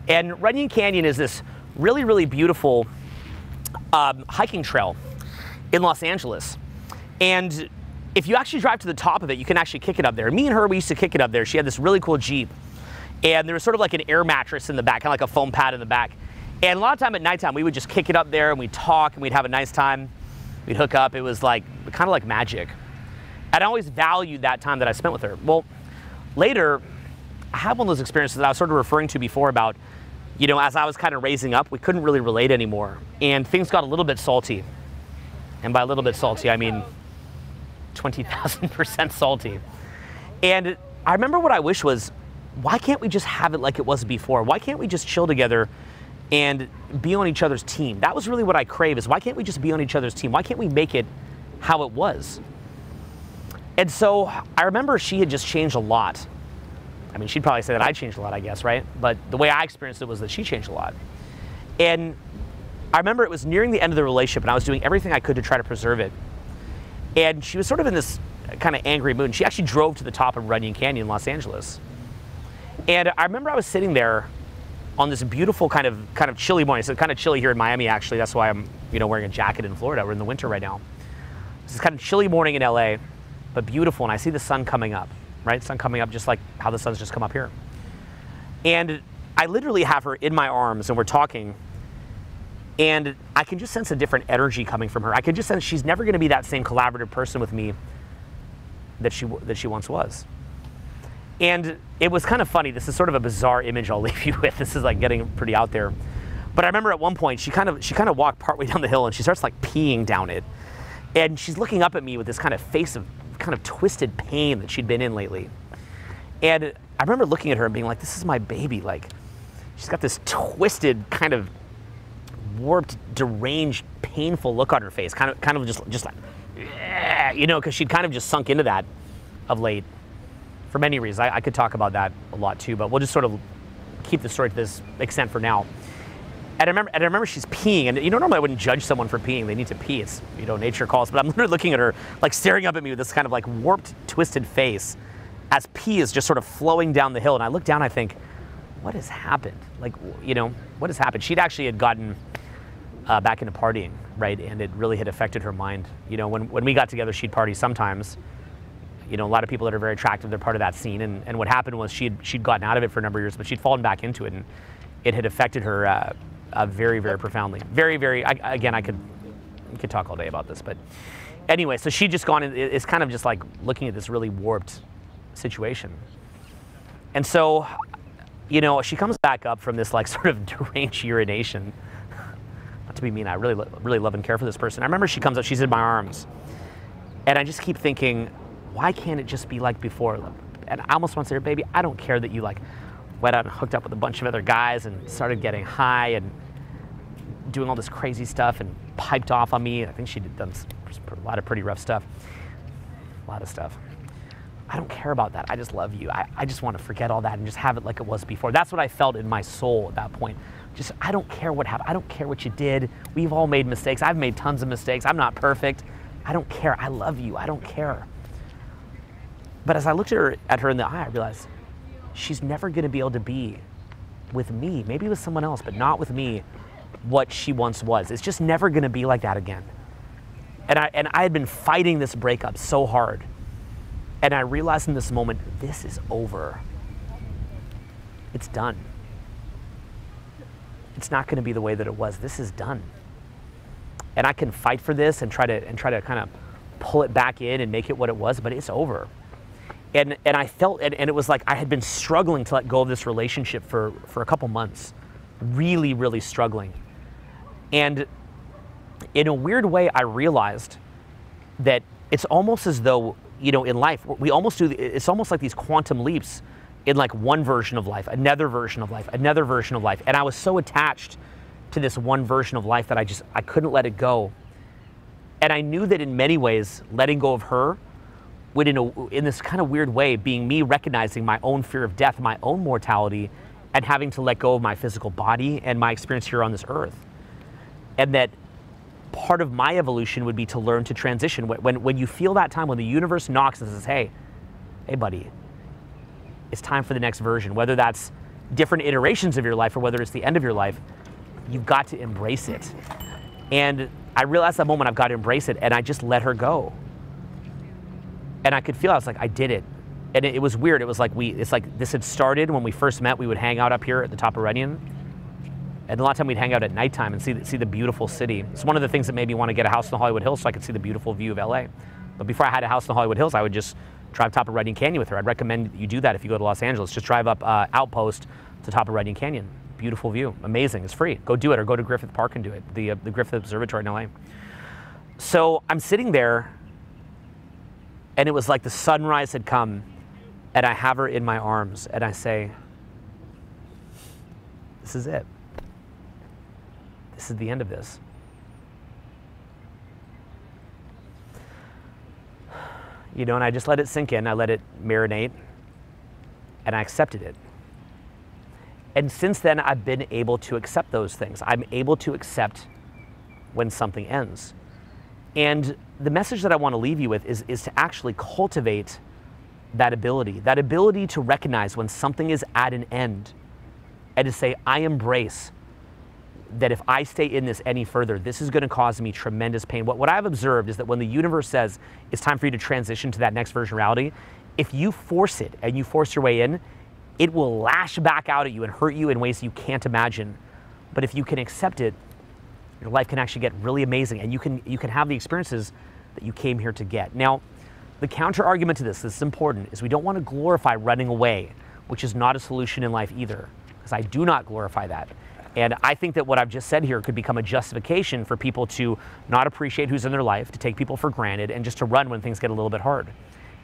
And Runyon Canyon is this really, really beautiful hiking trail in Los Angeles. And if you actually drive to the top of it, you can actually kick it up there. Me and her, we used to kick it up there. She had this really cool Jeep, and there was sort of like an air mattress in the back, kind of like a foam pad in the back. And a lot of time at nighttime, we would just kick it up there, and we'd talk, and we'd have a nice time. We'd hook up. It was like kind of like magic. And I always valued that time that I spent with her. Well, later, I had one of those experiences that I was sort of referring to before about, as I was kind of raising up, we couldn't really relate anymore. And things got a little bit salty. And by a little bit salty, I mean 20,000% salty. And I remember what I wish was, why can't we just have it like it was before? Why can't we just chill together and be on each other's team? That was really what I crave, is why can't we just be on each other's team? Why can't we make it how it was? And so I remember she had just changed a lot. I mean, she'd probably say that I changed a lot, I guess, right? But the way I experienced it was that she changed a lot. And I remember it was nearing the end of the relationship, and I was doing everything I could to try to preserve it. And she was sort of in this kind of angry mood. And she actually drove to the top of Runyon Canyon in Los Angeles. And I remember I was sitting there on this beautiful kind of chilly morning. It's kind of chilly here in Miami, actually. That's why I'm wearing a jacket in Florida. We're in the winter right now. It's this kind of chilly morning in LA, but beautiful. And I see the sun coming up, right? Sun coming up just like how the sun's just come up here. And I literally have her in my arms, and we're talking. And I can just sense a different energy coming from her. I can just sense she's never going to be that same collaborative person with me that she once was. And it was kind of funny. This is sort of a bizarre image I'll leave you with. This is like getting pretty out there. But I remember at one point she kind of walked partway down the hill, and she starts like peeing down it. And she's looking up at me with this kind of face of kind of twisted pain that she'd been in lately. And I remember looking at her and being like, this is my baby. Like, she's got this twisted, kind of warped, deranged, painful look on her face. Kind of just like, because she'd kind of just sunk into that of late for many reasons. I could talk about that a lot too, but we'll just sort of keep the story to this extent for now. And I remember she's peeing, and normally I wouldn't judge someone for peeing. They need to pee. It's nature calls. But I'm literally looking at her, like staring up at me with this kind of like warped, twisted face, as pee is just sort of flowing down the hill. And I look down, I think, what has happened? Like, what has happened? She'd actually had gotten back into partying, right? And it really had affected her mind. When we got together, she'd party sometimes. A lot of people that are very attractive, they're part of that scene. And what happened was she'd gotten out of it for a number of years, but she'd fallen back into it, and it had affected her very, very profoundly. Very, very, again, I could talk all day about this, but anyway, so she'd just gone, and it's kind of just like looking at this really warped situation. And so, she comes back up from this like sort of deranged urination. Not to be mean, I really love and care for this person. I remember she comes up, she's in my arms, and I just keep thinking, why can't it just be like before? And I almost want to say, baby, I don't care that you like went out and hooked up with a bunch of other guys and started getting high and doing all this crazy stuff and piped off on me. I think she'd done a lot of pretty rough stuff. A lot of stuff. I don't care about that. I just love you. I just want to forget all that and just have it like it was before. That's what I felt in my soul at that point. Just, I don't care what happened. I don't care what you did. We've all made mistakes. I've made tons of mistakes. I'm not perfect. I don't care. I love you. I don't care. But as I looked at her in the eye, I realized she's never going to be able to be with me, maybe with someone else, but not with me, what she once was. It's just never going to be like that again. And I had been fighting this breakup so hard. And I realized in this moment, this is over. It's done. It's not going to be the way that it was. This is done. And I can fight for this and try to kind of pull it back in and make it what it was, but it's over. And I felt, and it was like I had been struggling to let go of this relationship for a couple months, really, really struggling. And in a weird way, I realized that it's almost as though, you know, in life, we almost do, it's almost like these quantum leaps in like one version of life, another version of life, another version of life. And I was so attached to this one version of life that I couldn't let it go. And I knew that in many ways, letting go of her would, in this kind of weird way, being me recognizing my own fear of death, my own mortality, and having to let go of my physical body and my experience here on this earth. And that part of my evolution would be to learn to transition. When you feel that time, when the universe knocks and says, hey buddy, it's time for the next version, whether that's different iterations of your life or whether it's the end of your life, you've got to embrace it. And I realized that moment I've got to embrace it, and I just let her go. And I could feel, I was like, I did it. And it was weird. It was like it's like this had started when we first met. We would hang out up here at the top of Runyon. And a lot of time we'd hang out at nighttime and see the beautiful city. It's one of the things that made me want to get a house in the Hollywood Hills so I could see the beautiful view of LA. But before I had a house in the Hollywood Hills, I would just drive top of Runyon Canyon with her. I'd recommend you do that if you go to Los Angeles. Just drive up Outpost to top of Runyon Canyon. Beautiful view, amazing, it's free. Go do it, or go to Griffith Park and do it, the Griffith Observatory in LA. So I'm sitting there, and it was like the sunrise had come, and I have her in my arms, and I say, this is it. This is the end of this. You know, and I just let it sink in, I let it marinate, and I accepted it. And since then, I've been able to accept those things. I'm able to accept when something ends. And the message that I want to leave you with is to actually cultivate that ability to recognize when something is at an end, and to say, I embrace that if I stay in this any further, this is going to cause me tremendous pain. What I've observed is that when the universe says it's time for you to transition to that next version of reality, if you force it and you force your way in, it will lash back out at you and hurt you in ways you can't imagine. But if you can accept it, your life can actually get really amazing, and you can have the experiences that you came here to get. Now, the counter argument to this is important, is we don't want to glorify running away, which is not a solution in life either, because I do not glorify that. And I think that what I've just said here could become a justification for people to not appreciate who's in their life, to take people for granted, and just to run when things get a little bit hard.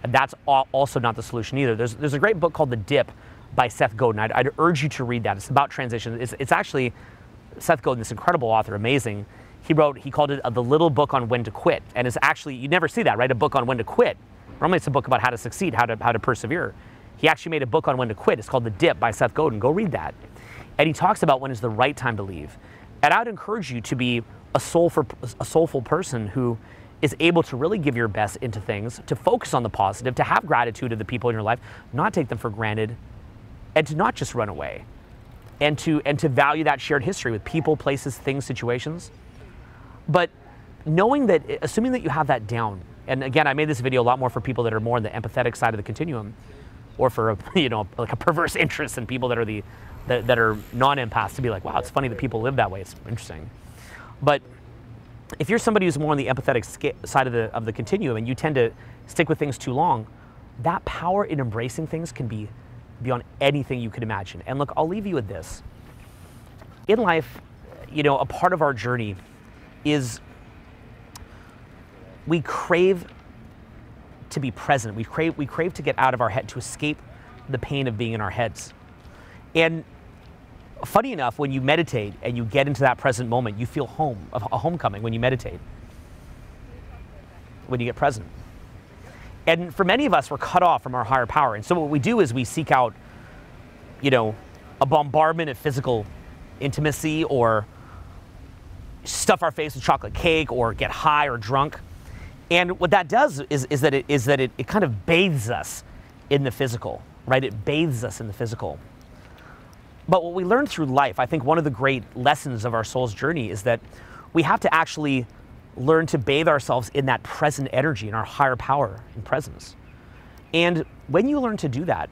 And that's also not the solution either. There's a great book called The Dip by Seth Godin. I'd urge you to read that. It's about transition. It's actually Seth Godin, this incredible author, amazing. He called it The Little Book on When to Quit. And it's actually, you never see that, right? A book on when to quit. Normally it's a book about how to succeed, how to persevere. He actually made a book on when to quit. It's called The Dip by Seth Godin. Go read that. And he talks about when is the right time to leave. And I would encourage you to be a soulful person who is able to really give your best into things, to focus on the positive, to have gratitude of the people in your life, not take them for granted, and to not just run away, and to value that shared history with people, places, things, situations. But knowing that, assuming that you have that down, and again, I made this video a lot more for people that are more on the empathetic side of the continuum, or for like a perverse interest in people that are non-empaths, to be like, wow, it's funny that people live that way. It's interesting. But if you're somebody who's more on the empathetic side of the continuum, and you tend to stick with things too long, that power in embracing things can be beyond anything you could imagine. And look, I'll leave you with this. In life, a part of our journey is we crave to be present. We crave to get out of our head, to escape the pain of being in our heads. And funny enough, when you meditate and you get into that present moment, you feel a homecoming when you meditate, when you get present. And for many of us, we're cut off from our higher power. And so what we do is we seek out, a bombardment of physical intimacy, or stuff our face with chocolate cake, or get high or drunk. And what that does is that it kind of bathes us in the physical, right? It bathes us in the physical. But what we learn through life, I think one of the great lessons of our soul's journey, is that we have to actually learn to bathe ourselves in that present energy, in our higher power and presence. And when you learn to do that,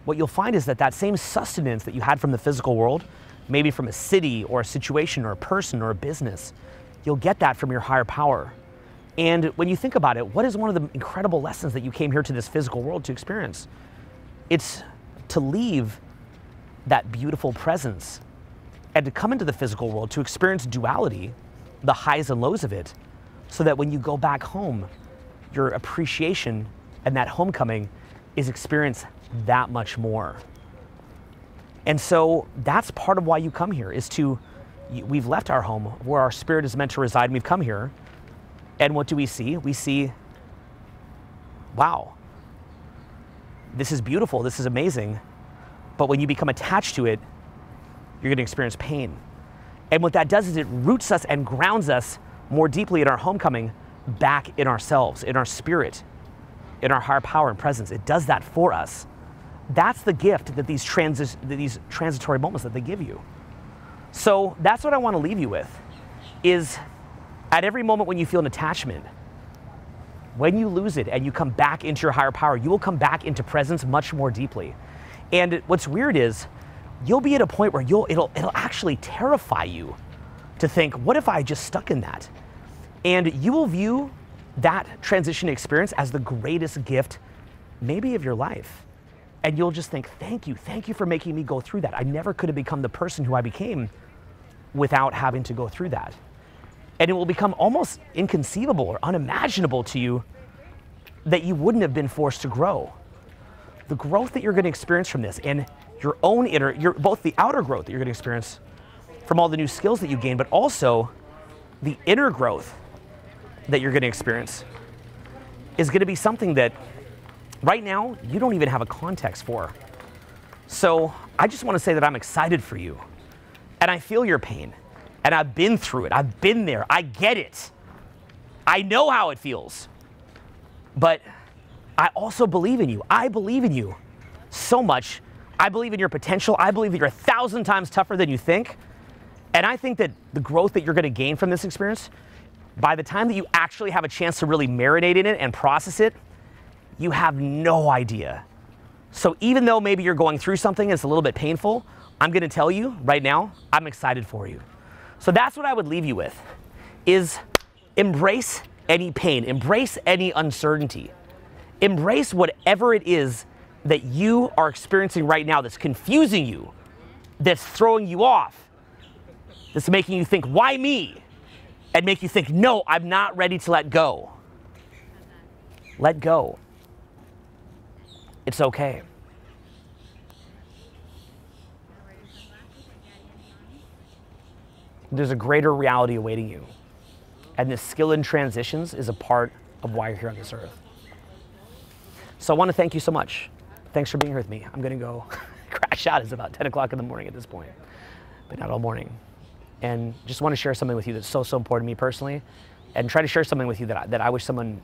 what you'll find is that same sustenance that you had from the physical world, maybe from a city or a situation or a person or a business, you'll get that from your higher power. And when you think about it, what is one of the incredible lessons that you came here to this physical world to experience? It's to leave that beautiful presence and to come into the physical world to experience duality, the highs and lows of it, so that when you go back home, your appreciation and that homecoming is experienced that much more. And so that's part of why you come here, is we've left our home where our spirit is meant to reside, and we've come here, and what do we see? We see, wow, this is beautiful, this is amazing, but when you become attached to it, you're going to experience pain. And what that does is it roots us and grounds us more deeply in our homecoming back in ourselves, in our spirit, in our higher power and presence. It does that for us. That's the gift that these transitory moments that they give you. So that's what I want to leave you with, is at every moment when you feel an attachment, when you lose it and you come back into your higher power, you will come back into presence much more deeply. And what's weird is you'll be at a point where it'll actually terrify you to think, what if I just stuck in that? And you will view that transition experience as the greatest gift maybe of your life. And you'll just think, thank you for making me go through that. I never could have become the person who I became without having to go through that. And it will become almost inconceivable or unimaginable to you that you wouldn't have been forced to grow. The growth that you're going to experience from this, and your own both the outer growth that you're going to experience from all the new skills that you gain, but also the inner growth that you're going to experience, is going to be something that right now you don't even have a context for. So I just want to say that I'm excited for you, and I feel your pain, and I've been through it. I've been there. I get it. I know how it feels. But I also believe in you. I believe in you so much. I believe in your potential. I believe that you're 1,000 times tougher than you think. And I think that the growth that you're going to gain from this experience, by the time that you actually have a chance to really marinate in it and process it, you have no idea. So even though maybe you're going through something that's a little bit painful, I'm going to tell you right now, I'm excited for you. So that's what I would leave you with, is embrace any pain, embrace any uncertainty, embrace whatever it is that you are experiencing right now that's confusing you, that's throwing you off, that's making you think, why me? And make you think, no, I'm not ready to let go. Let go. It's okay. There's a greater reality awaiting you. And this skill in transitions is a part of why you're here on this earth. So I want to thank you so much. Thanks for being here with me. I'm going to go crash out. It's about 10 o'clock in the morning at this point, but not all morning. And just want to share something with you that's so important to me personally, and try to share something with you that I wish someone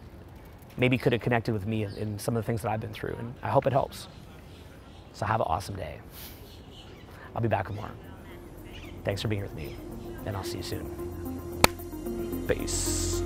maybe could have connected with me in some of the things that I've been through. And I hope it helps. So have an awesome day. I'll be back with more. Thanks for being here with me, and I'll see you soon. Peace.